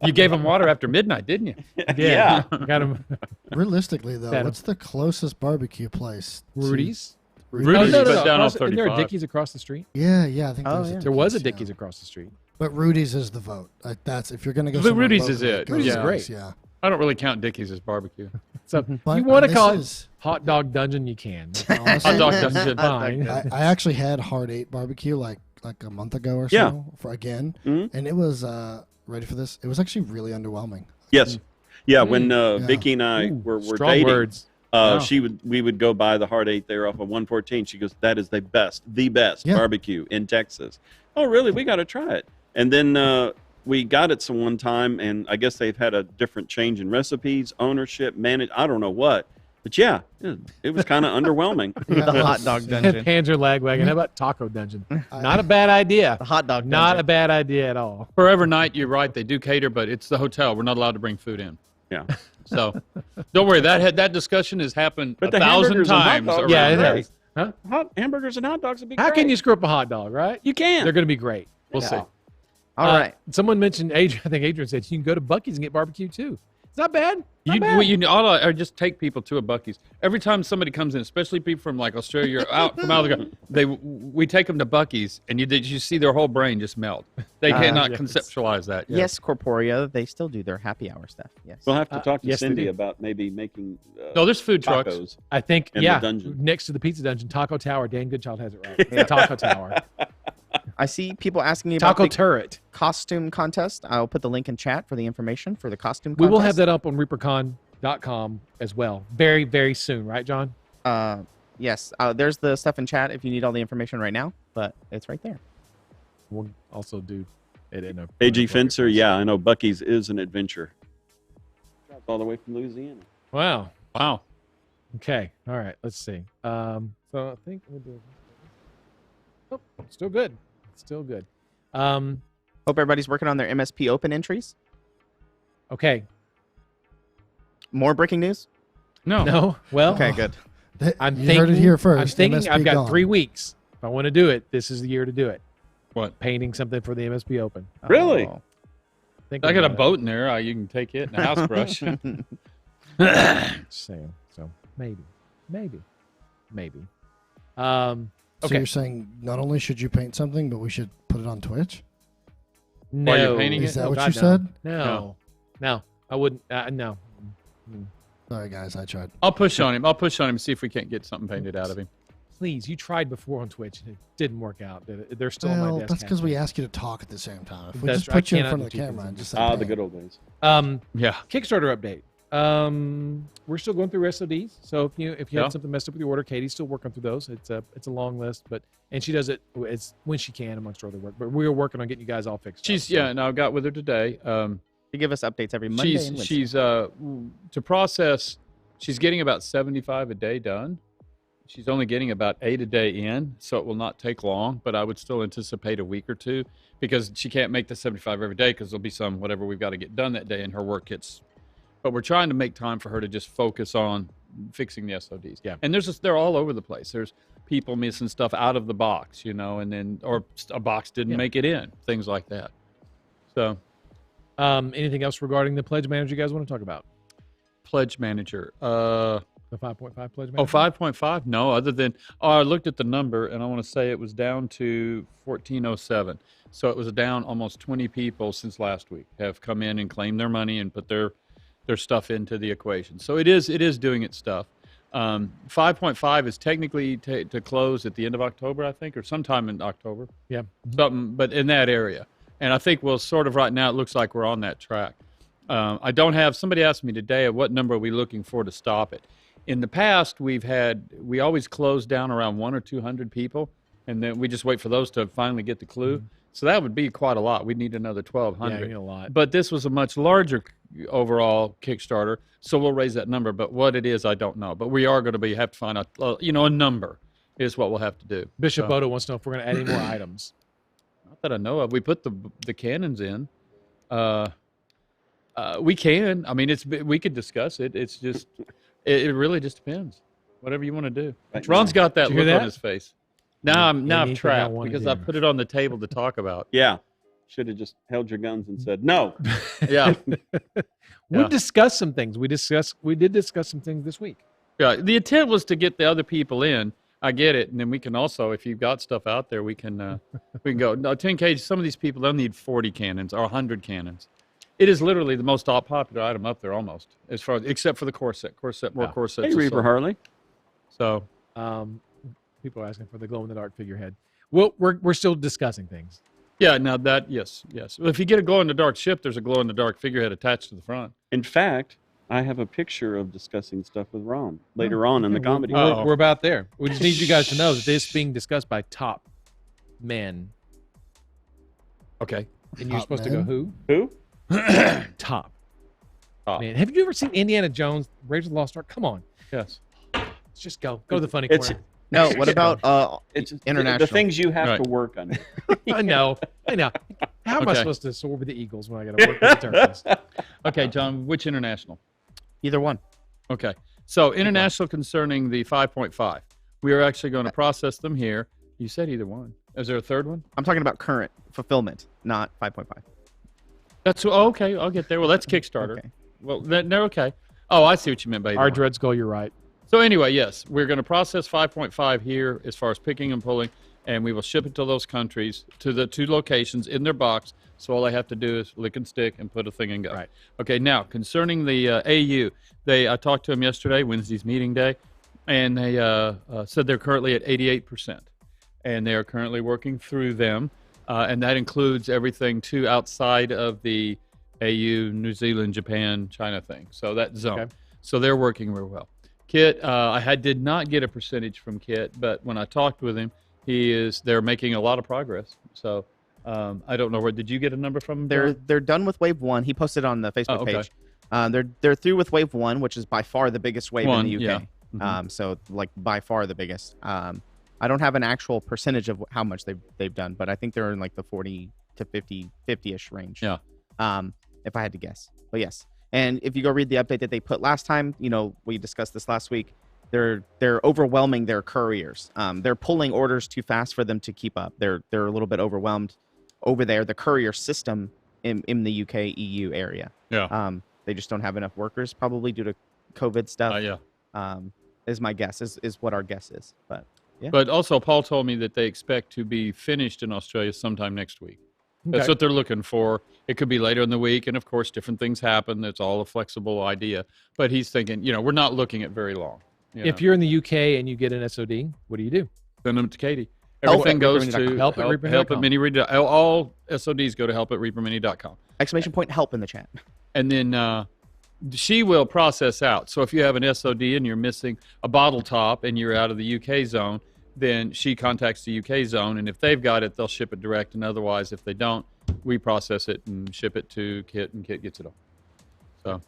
You gave them water after midnight, didn't you? Yeah. Got him. Realistically, though, Better. what's the closest barbecue place? to- Rudy's. Rudy's, Oh, but down on Isn't there a 35. Dickies across the street? Yeah, I think Oh, there's yeah. a There was a Dickies, Dickies yeah. across the street. But Rudy's is the vote. That's if you're gonna go. The somewhere Rudy's is locally, it. go Rudy's is Rudy's, great. Yeah. I don't really count Dickies as barbecue. So But you want to this call it is- hot dog dungeon, you can. honestly, Hot dog dungeon. Fine. I actually had Hard 8 barbecue like a month ago or so. Yeah. For again, Mhm. and it was ready for this. It was actually really underwhelming. Yes. Yeah, when Yeah. Vicky and I Ooh, were strong dating, words. Wow. we would go by the Hard 8 there off of 114. She goes, that is the best Yeah. barbecue in Texas. Oh, really? We got to try it. And then we got it some one time, and I guess they've had a different change in recipes, ownership, I don't know what. But yeah, it was kind of underwhelming. The hot dog dungeon. Panzer Lagwagon. How about Taco Dungeon? Not a bad idea. The hot dog dungeon. Not a bad idea at all. Forever Night, you're right. They do cater, but it's the hotel. We're not allowed to bring food in. Yeah. So don't worry. That discussion has happened But a the 1,000 hamburgers and hot times. dogs around Yeah, it here. has. Huh? Hot hamburgers and hot dogs would be How great. can you screw up a hot dog, right? You can. They're going to be great. We'll see. All right. Someone mentioned Adrian. I think Adrian said you can go to Buc-ee's and get barbecue too. It's not bad. Not You, bad. what you all I just take people to a Buc-ee's. Every time somebody comes in, especially people from like Australia or out from out of the we take them to Buc-ee's, and you see their whole brain just melt. They cannot yes. conceptualize that. Yeah. Yes, Corporea, they still do their happy hour stuff. Yes. We'll have to talk to yes, they Cindy do. about maybe making No, there's food trucks. tacos. I think, in the dungeon. next to the pizza dungeon, Taco Tower. Dan Goodchild has it right. It's the Taco Tower. I see people asking me about Taco the Turret. costume contest. I'll put the link in chat for the information for the costume We contest. will have that up on reapercon.com as well. Very, very soon, right, John? Yes. There's the stuff in chat if you need all the information right now, but it's right there. We'll also do it in a AG Fencer, yeah, I know Bucky's is an adventure. All the way from Louisiana. Wow. Wow. Okay. All right. Let's see. So I think we'll do. Oh, still good. Still good. Hope everybody's working on their MSP Open entries. Okay. More breaking news? No. No. Well, Okay, good. I'm You thinking. heard it here first. I'm thinking. MSP I've got gone. 3 weeks. If I want to do it, this is the year to do it. What? Painting something for the MSP Open. Really? Oh. Thinking I got a about it. boat in there. You can take it and a house brush. Just saying. So maybe. So Okay. you're saying not only should you paint something, but we should put it on Twitch? While you're No. painting Is it? that Oh, what God, you no. said? No. I wouldn't. No. Sorry, guys, I tried. I'll push on him. I'll push on him and see if we can't get something painted out of him. Please, you tried before on Twitch. It didn't work out. Did it? They're still on my Well, desk. that's because we half asked you to talk at the same time. If we That's just right. put you I in cannot front of do the two camera things and at just the say, Ah, the paint. good old days. the Yeah. Kickstarter update. We're still going through SODs. So if you Yeah. had something messed up with your order, Katie's still working through those. It's a long list, and she does it. It's when she can amongst her other work. But we're working on getting you guys all fixed. up, She's so- yeah, and I got with her today. They give us updates every Monday and Wednesday. She's to process. She's getting about 75 a day done. She's only getting about 8 a day in, so it will not take long. But I would still anticipate a week or two because she can't make the 75 every day because there'll be some whatever we've got to get done that day, and her work gets. But we're trying to make time for her to just focus on fixing the SODs. Yeah. And they're all over the place. There's people missing stuff out of the box, and then or a box didn't Yeah. make it in, things like that. So. Anything else regarding the pledge manager you guys want to talk about? Pledge manager. The 5.5 pledge manager? Oh, 5.5? No, other than, I looked at the number and I want to say it was down to 1407. So it was down almost 20 people since last week have come in and claimed their money and put their stuff into the equation. So it is doing its stuff. 5.5 is technically to close at the end of October, I think, or sometime in October. Yeah. Something, but in that area. And I think we'll sort of right now, it looks like we're on that track. I don't have, somebody asked me today, what number are we looking for to stop it? In the past, we always close down around 100 or 200 people, and then we just wait for those to finally get the clue. So that would be quite a lot. We'd need another 1,200. Yeah, you need a lot. But this was a much larger overall Kickstarter, so we'll raise that number. But what it is, I don't know. But we are going to have to find out, a number is what we'll have to do. Bishop So- Odo wants to know if we're going to add any more items. Not that I know of. We put the cannons in. We can. I mean, we could discuss it. It's just, it really just depends. Whatever you want to do. Right. Ron's got that Did you look hear on that? his face. Now I've Anything I trapped wanna because do. I put it on the table to talk about. Yeah. Should have just held your guns and said no. Yeah. We Yeah. discussed some things. We did discuss some things this week. Yeah. The intent was to get the other people in. I get it. And then we can also, if you've got stuff out there, we can go. No, 10K, some of these people, they'll need 40 cannons or 100 cannons. It is literally the most popular item up there almost, except for the core set. More Yeah. core sets. Hey, are Reaper sold. Harley. So, People are asking for the glow in the dark figurehead. Well, we're still discussing things. yeah, now that, yes. Well, if you get a glow in the dark ship, there's a glow in the dark figurehead attached to the front. In fact, I have a picture of discussing stuff with Ron later on in the Yeah, comedy. Oh. We're about there. We just need you guys to know that this is being discussed by top men. Okay. And you're Top supposed to men? go who? Who? Top. Top. Man, have you ever seen Indiana Jones, Raiders of the Lost Ark? Come on. Yes. Let's just go. Go to the funny It's- corner. No, what about It's international? the things you have Right. to work on. I know. How am I Okay. supposed to soar with the Eagles when I got to work with the Turtles? Okay, John, which international? Either one. Okay. So, international concerning the 5.5. We are actually going to process them here. You said either one. Is there a third one? I'm talking about current fulfillment, not 5.5. Okay. I'll get there. Well, that's Kickstarter. Okay. Well, they're okay. Oh, I see what you meant by either Our one. Dread Skull, you're right. So anyway, yes, we're going to process 5.5 here as far as picking and pulling, and we will ship it to those countries, to the 2 locations in their box. So all they have to do is lick and stick and put a thing and go. Right. Okay, now concerning the AU, I talked to them yesterday, Wednesday's meeting day, and they said they're currently at 88%, and they are currently working through them, and that includes everything too outside of the AU, New Zealand, Japan, China thing. So that zone. Okay. So they're working real well. Kit, did not get a percentage from Kit, but when I talked with him, they're making a lot of progress. So I don't know where. Did you get a number from him? They're done with wave 1. He posted on the Facebook okay. page. They're through with wave 1, which is by far the biggest wave in the UK. Yeah. Mm-hmm. So like by far the biggest. I don't have an actual percentage of how much they've done, but I think they're in like the 40 to 50-ish range. Yeah. If I had to guess. But yes. And if you go read the update that they put last time, we discussed this last week. They're overwhelming their couriers. They're pulling orders too fast for them to keep up. They're a little bit overwhelmed over there. The courier system in the UK EU area. Yeah. They just don't have enough workers, probably due to COVID stuff. Yeah. Is my guess. Is what our guess is. But yeah. But also, Paul told me that they expect to be finished in Australia sometime next week. That's Okay. what they're looking for. It could be later in the week, and of course, different things happen. It's all a flexible idea. But he's thinking, we're not looking at very long. If you're in the UK and you get an SOD, what do you do? Send them to Katie. Help Everything at goes reapermini.com. to Help at reapermini.com. help at mini. All SODs go to help at reapermini.com. Exclamation point help in the chat. And then she will process out. So if you have an SOD and you're missing a bottle top and you're out of the UK zone, then she contacts the UK zone, and if they've got it, they'll ship it direct. And otherwise, if they don't, we process it and ship it to Kit, and Kit gets it all. So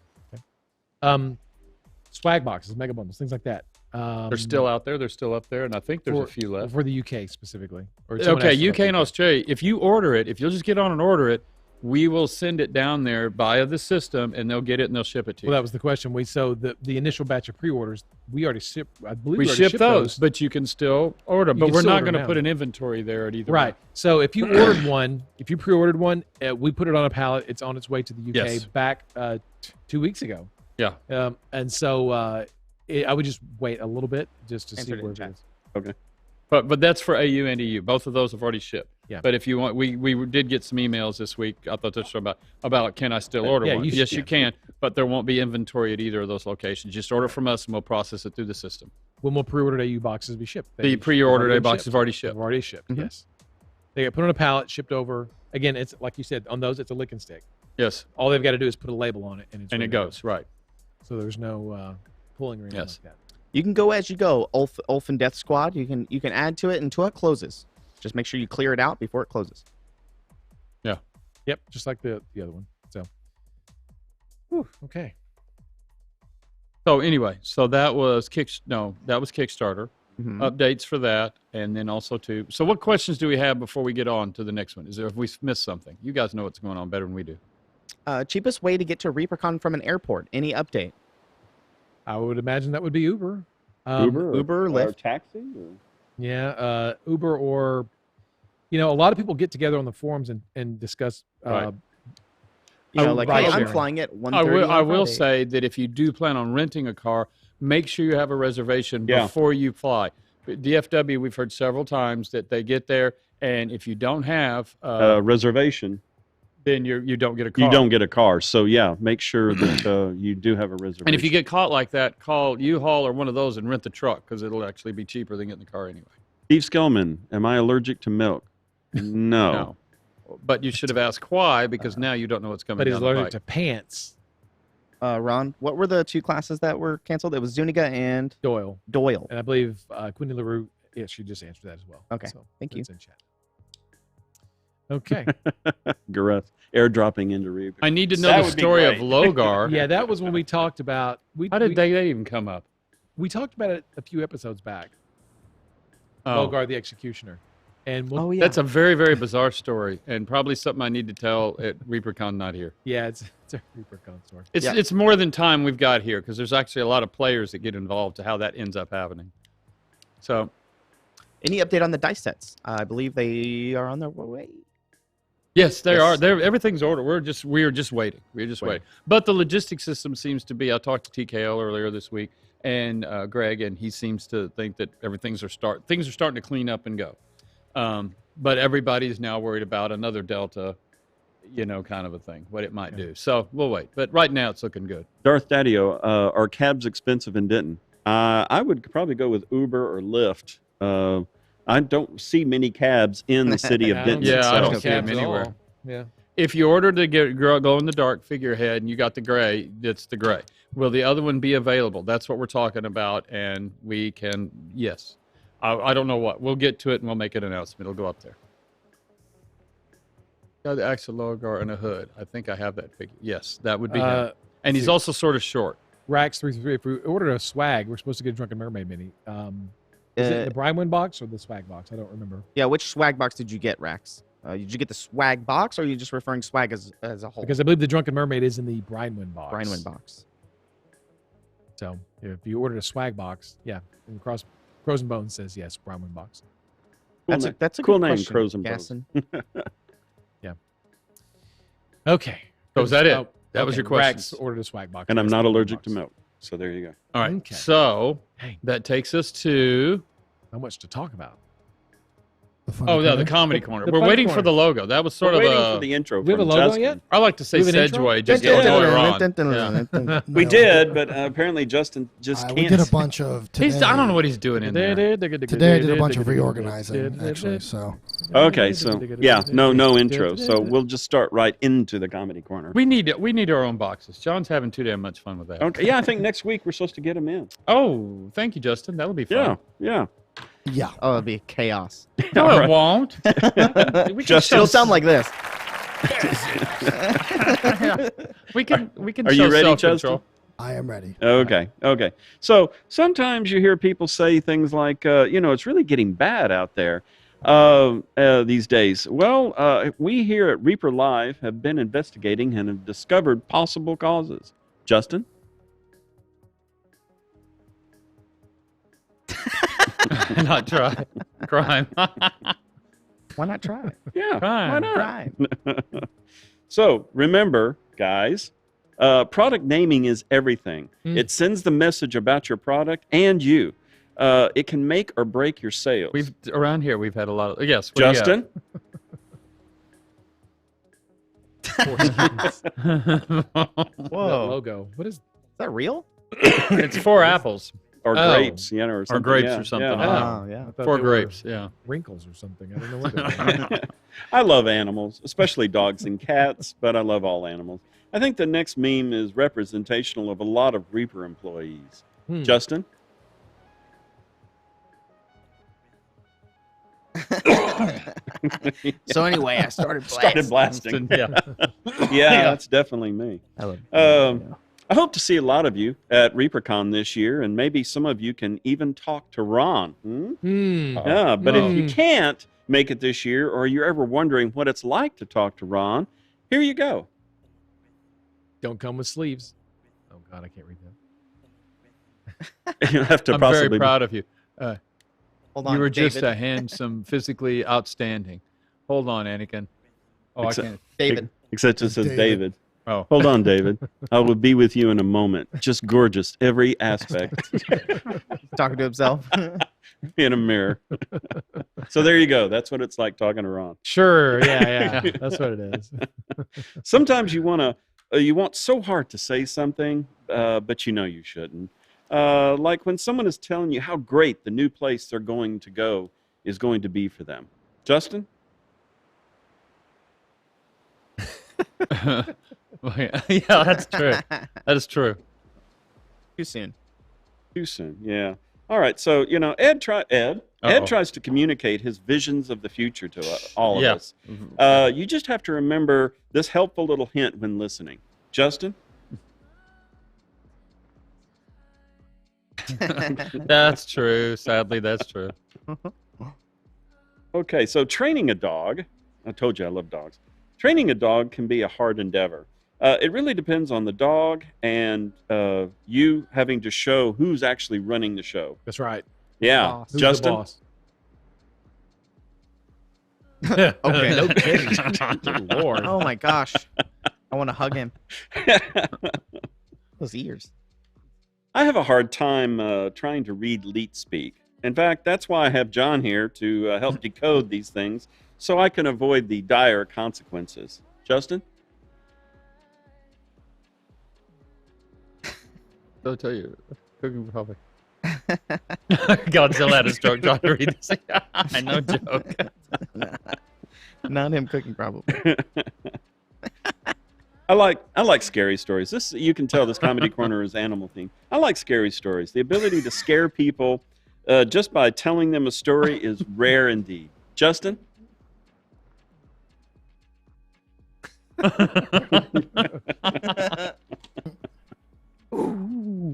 Swag boxes, mega bundles, things like that. they're still out there. They're still up there, and I think there's a few left. For the UK specifically. Or Okay, international UK and Australia. If you order it, if you'll just get on and order it, we will send it down there via the system, and they'll get it and they'll ship it to you. Well, that was the question. So the initial batch of pre-orders, we already shipped. I believe we already ship shipped those, but you can still order. You But can we're still not order going to now. put an inventory there at either. Right. one. So if you ordered one, if you pre-ordered one, we put it on a pallet. It's on its way to the UK Yes. back 2 weeks ago. Yeah. And so I would just wait a little bit just to see Enter it in where it chat. is. Okay. But that's for AU and EU. Both of those have already shipped. Yeah. But if you want, we did get some emails this week. I thought this was about can I still order yeah, one? you Yes, should- you can. But there won't be inventory at either of those locations. Just order from us, and we'll process it through the system. When will pre-ordered AU boxes be shipped? The pre-ordered A boxes have already shipped. Have already shipped. Mhm. Yes. They get put on a pallet, shipped over. Again, it's like you said on those. It's a lick and stick. Yes, All they've got to do is put a label on it, and it's and ready it to go. goes right. So there's no pulling or anything Yes. like that. You can go as you go. Ulf and Death Squad. You can add to it until it closes. Just make sure you clear it out before it closes. Yep, just like the other one. So, whew, okay. So anyway, that was Kickstarter. Mhm. Updates for that, and then also too. So what questions do we have before we get on to the next one? Is there if we missed something? You guys know what's going on better than we do. Cheapest way to get to ReaperCon from an airport. Any update? I would imagine that would be Uber. Uber, or Lyft. taxi. Or? Yeah, Uber or, a lot of people get together on the forums and discuss. Right. Like, ride hey, I'm sharing. flying at 1:30 I on will Friday. say that if you do plan on renting a car, make sure you have a reservation Yeah. before you fly. DFW, we've heard several times that they get there, and if you don't have, Reservation. then you don't get a car. You don't get a car. So yeah, make sure that you do have a reservation. And if you get caught like that, call U-Haul or one of those and rent the truck because it'll actually be cheaper than getting the car anyway. Steve Skellman, am I allergic to milk? No. No. But you should have asked why, because now you don't know what's coming But he's down the allergic pike. to pants. Ron, what were the 2 classes that were canceled? It was Zuniga and Doyle. Doyle. And I believe Quinny LaRue, yeah, she just answered that as well. Okay, So thank you. that's in chat. Okay. Gareth, airdropping into Reaper. I need to know That the would be story of great. Logar. Yeah, that was when we talked about. How did they even come up? We talked about it a few episodes back. Oh, Logar the Executioner. And we'll, Oh yeah. that's a very, very bizarre story, and probably something I need to tell at ReaperCon, not here. yeah, it's a ReaperCon story. Yeah. It's more than time we've got here because there's actually a lot of players that get involved to how that ends up happening. So, Any update on the dice sets? I believe they are on their way. Yes, they Yes. are. Everything's ordered. We're just waiting. We're just waiting. But the logistics system seems to be. I talked to TKL earlier this week, and Greg, and he seems to think that things are starting to clean up and go. But everybody's now worried about another Delta, kind of a thing, what it might do. So we'll wait. But right now, it's looking good. Darth Daddio, are cabs expensive in Denton? I would probably go with Uber or Lyft. I don't see many cabs in the city of Denton Yeah, I itself. don't see them cabs at anywhere. all. Yeah. If you order to get glow in the dark figurehead and you got the gray, it's the gray. Will the other one be available? That's what we're talking about, and we can. Yes, I don't know what. We'll get to it and we'll make an announcement. It'll go up there. Got the Axel logo and a hood. I think I have that figure. Yes, that would be him. And he's also sort of short. Rax 333. If we ordered a swag, we're supposed to get a Drunken Mermaid mini. Is it the Brinewind box or the swag box? I don't remember. Yeah, which swag box did you get, Rax? Did you get the swag box, or are you just referring swag as a whole? Because I believe the Drunken Mermaid is in the Brinewind box. Brinewind box. So if you ordered a swag box, yeah. And Crows and Bones says yes, Brinewind box. That's a cool good name, question, Crows and Bones. Gasson. Okay. So is that it? That was your question. Rax ordered a swag box. And I'm Yes, not the allergic to box. milk. So there you go. All right. Okay. So Dang. that takes us to. Not much to talk about. The funny Oh, yeah, the corner. comedy The- corner. the We're funny waiting for corner. the logo. That was sort We're of waiting a. for the intro We have a from logo Justin. yet? I like to say We have an intro? Sedgway just earlier on. We did, but apparently Justin just We can't. did a bunch of today. I don't know what he's doing in there. Today I did a bunch of reorganizing, actually. So Okay, so yeah, no intro. So we'll just start right into the comedy corner. We need our own boxes. John's having too damn much fun with that. Okay, yeah, I think next week we're supposed to get him in. Oh, thank you, Justin. That'll be Yeah, fun. yeah. yeah, Oh, it'll be chaos. No, All it right. won't. Just It'll sound like this. we can. Are show you ready, self-control. I am ready. Okay. So sometimes you hear people say things like, it's really getting bad out there these days. Well, we here at Reaper Live have been investigating and have discovered possible causes. Justin? Not try. Crime. Why not try? Yeah, Crime. why not? Crime. So remember, guys, product naming is everything. It sends the message about your product and you. It can make or break your sales. Around here we've had a lot of yes. What do you Justin? got? That Whoa. logo. What is Is that real? It's 4 apples Or Oh. grapes, or something. grapes yeah, or something. yeah. Oh, yeah. I thought 4 they were grapes. Yeah. wrinkles or something? I don't know what they were. I love animals, especially dogs and cats, but I love all animals. I think the next meme is representational of a lot of Reaper employees. Justin? So anyway, I started Started blasting. Yeah. Yeah, that's definitely me. I love I hope to see a lot of you at ReaperCon this year, and maybe some of you can even talk to Ron. Yeah, but if you can't make it this year, or you're ever wondering what it's like to talk to Ron, here you go. Don't come with sleeves. Oh God, I can't read that. You have to I'm possibly. very proud of you. Hold on, You were just David. a handsome, physically outstanding. Hold on, Anakin. Oh, Except- I can't. David. Except it says David. David. Oh, Hold on, David. I will be with you in a moment. Just gorgeous, every aspect Talking to himself. in a mirror. So there you go. That's what it's like talking to Ron. Sure. Yeah. That's what it is. Sometimes you want so hard to say something, but you know you shouldn't. Like when someone is telling you how great the new place they're going to go is going to be for them. Justin? yeah, that's true. That is true. Too soon. Too soon, yeah. All right, so, Ed tries to communicate his visions of the future to all of Yeah. us. You just have to remember this helpful little hint when listening. Justin? That's true. Sadly, that's true. Okay, so training a dog, I told you I love dogs. Training a dog can be a hard endeavor. It really depends on the dog and you having to show who's actually running the show. That's right. Yeah, Boss. Who's Justin? the boss? Okay. No kidding. Good Lord. Oh my gosh. I want to hug him. Those ears. I have a hard time trying to read leet speak. In fact, that's why I have John here to help decode these things so I can avoid the dire consequences. Justin? I'll tell you, cooking problem. Godzilla had a stroke trying to read this. I know, joke. Not him cooking, probably. I like scary stories. This you can tell this comedy corner is animal themed. I like scary stories. The ability to scare people just by telling them a story is rare indeed. Justin?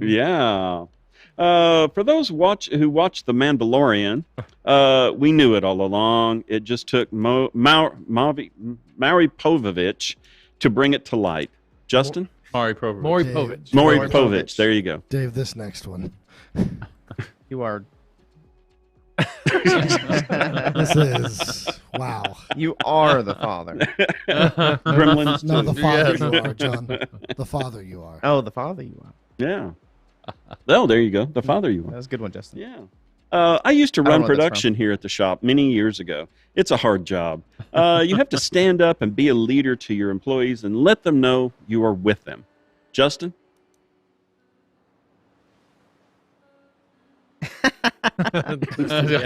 Yeah. For those who watch The Mandalorian, we knew it all along. It just took Maury Povich to bring it to light. Justin? Maury Povich. Maury Dave. Povich. Maury Maury Povich. Povich. There you go. Dave, this next one. You are. This is wow. You are the father. Gremlins. No, the father Yes. you are, John. The father you are. Oh, the father you are. Yeah. Oh, there you go. The father you That are. was a good one, Justin. Yeah. I used to I don't run know where that's production here at the shop many years ago. It's a hard job. You have to stand up and be a leader to your employees and let them know you are with them. Justin?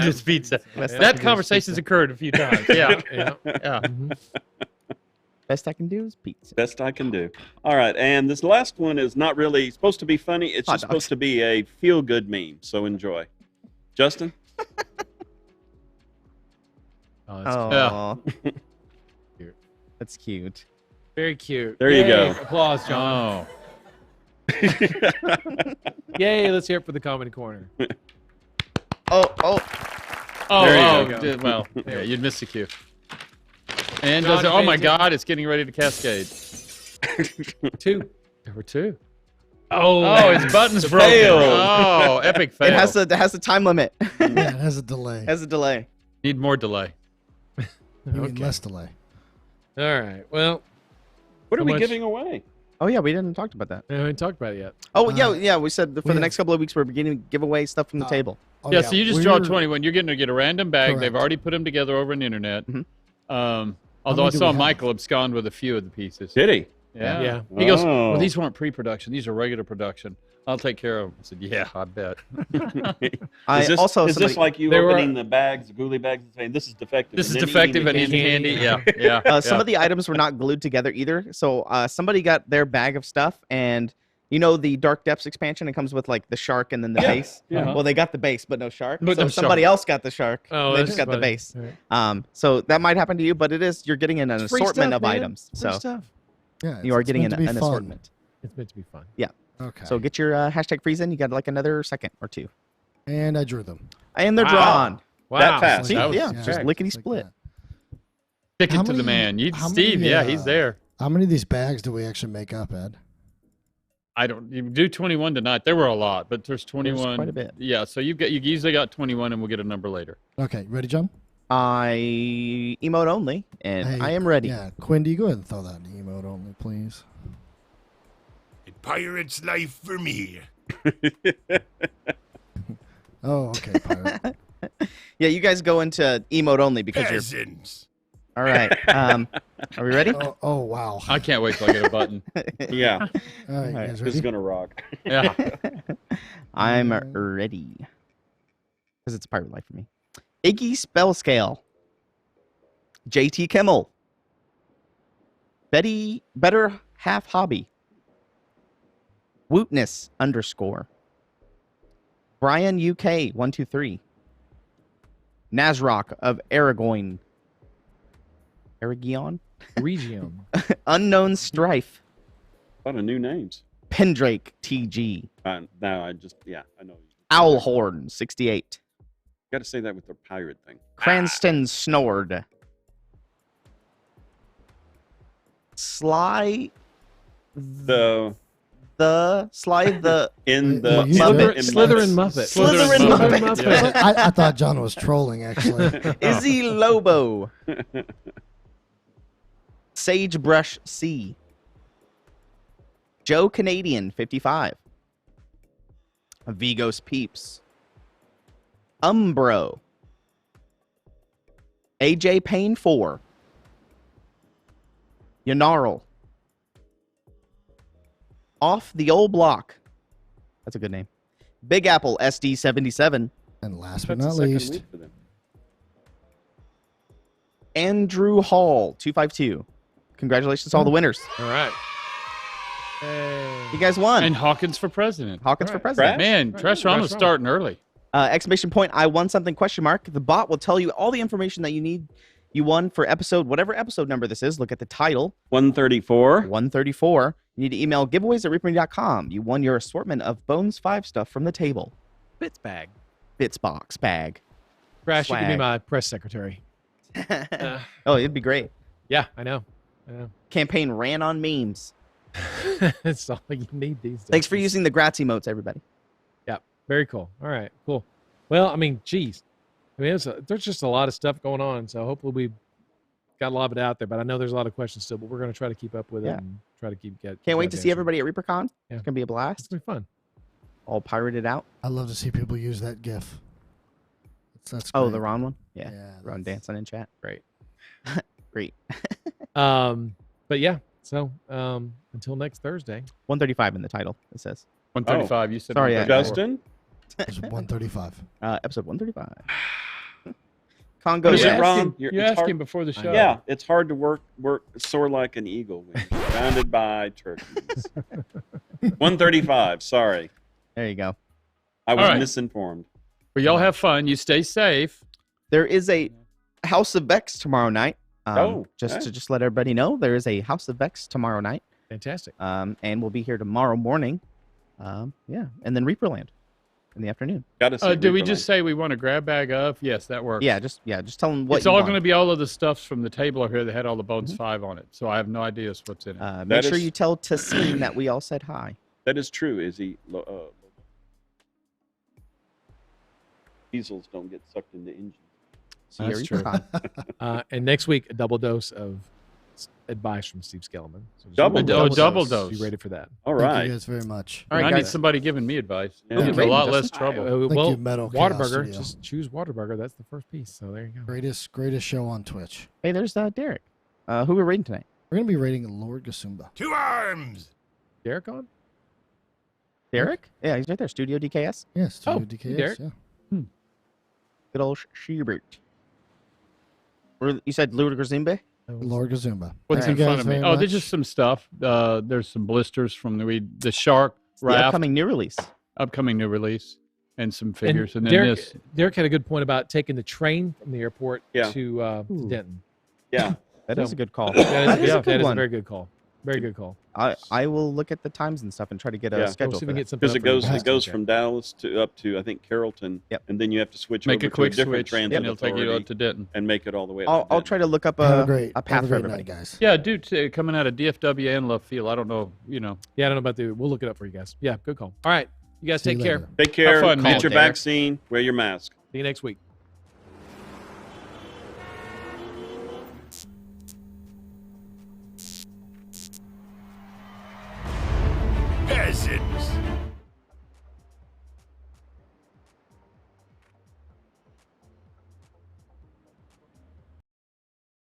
Just pizza. Best I That can do is conversation's pizza. occurred a few times. Yeah. Yeah. Yeah. Best I can do is pizza. Best I can do. All right. And this last one is not really supposed to be funny. It's Hot just dogs. supposed to be a feel-good meme. So enjoy. Justin? Oh, that's Oh, cute. that's cute. Very cute. There you Yay. go. Applause, John. Oh. Yay, let's hear it for the comedy corner. Oh, Oh, There you oh, go. well, yeah, you'd miss the cue. And John, does it, oh my fancy- God, it's getting ready to cascade. 2. There were 2. Oh, Oh, his button's broken. failed. Oh, epic fail. it has a time limit. Yeah, it has a delay. has a delay. Need more delay. You mean Okay. less delay. All right. Well, What So are we much- giving away? Oh yeah, we didn't talk about that. we haven't talked about it yet. Oh yeah. We said for we the have- next couple of weeks we're beginning to give away stuff from the table. Oh, Yeah, so you just draw we're- 21. You're getting to get a random bag. They've Correct. already put them together over on the internet. Mhm. Although I many do saw we have? Michael abscond with a few of the pieces. Did he? Yeah. Yeah. He goes, Oh. well, these weren't pre-production. These are regular production. I'll take care of them. I said, yeah, I bet. I is this, also is somebody, this like you There were- opening the bags, the ghoulie bags, and saying, this is defective? This is and then defective and eating eating the candy. Yeah, yeah. some of the items were not glued together either. So somebody got their bag of stuff, and you know the Dark Depths expansion. It comes with like the shark and then the Yeah, base. yeah. Well, they got the base, but no shark. But so no somebody shark. else got the shark. Oh, they that's just got the funny. base. All right. So that might happen to you, but you're getting an It's free assortment stuff, of man. items. Free So stuff. Yeah, you are it's getting meant an to be fun. assortment. It's meant to be fun. Okay. So get your hashtag freeze in. You got like another second or two, and I drew them. and they're Wow. drawn. Wow. That fast. See, That was yeah, jacked. just lickety like split. that. Stick How it to the many- man. how Steve, many, yeah, he's there. How many of these bags do we actually make up, Ed? You do 21 tonight. There were a lot, but there's 21. quite a bit. Yeah, so you easily got 21, and we'll get a number later. Okay, ready, John? I emote only, and Hey, I am ready. Yeah, Quindy, go ahead and throw that in emote only, please. A pirate's life for me. Oh, okay, pirate. Yeah, you guys go into emote only because you're Peasants. all right. Are we ready? Oh, wow. I can't wait till I get a button. Yeah, All right, you Alright. guys this ready? is going to rock. Yeah. I'm ready because it's pirate life for me. Iggy Spell Scale, JT Kimmel, Better Half Hobby, Wootness _ Brian UK 123, Nazrock of Aragon, Region. A Unknown Strife, lot of new names. Pendrake TG, Now I know. Owlhorn 68, Got to say that with the pirate thing. Cranston Snored, Sly The slide the. In the You Muppet. Slytherin Muppet. Slytherin Muppet. Yeah. I thought John was trolling, actually. Izzy Lobo. Sagebrush C. Joe Canadian 55. Vigos Peeps. Umbro. AJ Payne 4. Yanarl. Off the Old Block. That's a good name. Big Apple SD 77. And last but That's not the second least, week for them. Andrew Hall 252. Congratulations to all the winners. All right. Hey. You guys won. And Hawkins for president. Hawkins for Right. president. Crash? Man, Trash Rama's starting early. Exclamation point, I won something, question mark. The bot will tell you all the information that you need. You won for episode, whatever episode number this is. Look at the title, 134. 134. You need to email giveaways@reaperlive.com. You won your assortment of Bones 5 stuff from the table. Bits bag. Bits box bag. Crash, you can be Swag. my press secretary. Oh, it'd be great. Yeah, I know. Campaign ran on memes. That's all you need these days. Thanks for using the Gratz emotes, everybody. Yeah, very cool. All right, cool. Well, I mean, geez. I mean, there's just a lot of stuff going on, so hopefully we got a lot of it out there. But I know there's a lot of questions still, but we're going to try to keep up with it Yeah. and try to keep Can't wait to see everybody at ReaperCon. Yeah. It's going to be a It's blast. going to be fun. All pirated out. I love to see people use that GIF. That's Oh, great. the Ron one? Yeah. Yeah, Ron that's- dancing in chat. Great. Great. But yeah, so until next Thursday. 135 in the title, it says. 135. You said. Sorry, 134. Justin? It's 135. Episode 135. Congo. Is You it Jack. wrong? asked him- You It's asked hard- him before the show. Yeah, it's hard to work soar like an eagle when you're surrounded by turkeys. 135. Sorry, There you go. I was All right. misinformed. But y'all have fun. You stay safe. There is a House of Vex tomorrow night. Just okay. to just let everybody know, there is a House of Vex tomorrow night. Fantastic. And we'll be here tomorrow morning. Yeah, and then Reaperland in the afternoon. Got to. Do we just say we want a grab bag of? Yes, that works. Yeah, just tell them what It's you all want. going to be all of the stuffs from the table over here that had all the Bones Mhm. 5 on it. So I have no idea what's in it. Make That sure is- you tell Tassim that we all said hi. That is true. Is he? Diesels don't get sucked into engines. See you at That's true. ReaperCon. And next week, a double dose of advice from Steve Skellman. So just Double double dose. dose. Be ready for that. All Thank right. you guys very much. All right, I need guys. somebody giving me advice. Yeah. It'll get Great, a lot Justin. less trouble. Thank Well, you, Metal Chaos Whataburger. Studio. Just choose Whataburger. That's the first piece. So there you go. Greatest show on Twitch. Hey, there's Derek. Who we're reading tonight? We're gonna be rating Lord Gasumba. 2 arms. Derek on? Derek? Yeah, he's right there. Studio DKS. Yes, Studio Oh, DKS. Derek. Yeah. Good old Schubert. You said Lord Grzimbe? Lord Gazumba. What's Thank in you front guys of me? very Oh, much. there's just some stuff. There's some blisters from the shark The raft, upcoming new release. upcoming new release, and some figures. And, then Derek, this. Derek had a good point about taking the train from the airport Yeah. to Ooh. Denton. Yeah. That is a good call. That is, That is a that good is a one. very good call. Very good call. I will look at the times and stuff and try to get a Yeah. schedule We'll see for if we can that. get something Because up for you. it goes from Dallas to up to I think Carrollton. Yep. And then you have to switch Make over a quick to a different switch, and transit it'll take you authority up to Denton. and make it all the way up. I'll to Denton. try to look up Have a a great, path have a for great everybody. night, guys. Yeah, dude, coming out of DFW and Love Field. I don't know, Yeah, I don't know about the. We'll look it up for you guys. Yeah, good call. All right, you guys See you take care. later. Take care. fun, man. Get your Derek. vaccine. Wear your mask. See you next week. Peasants.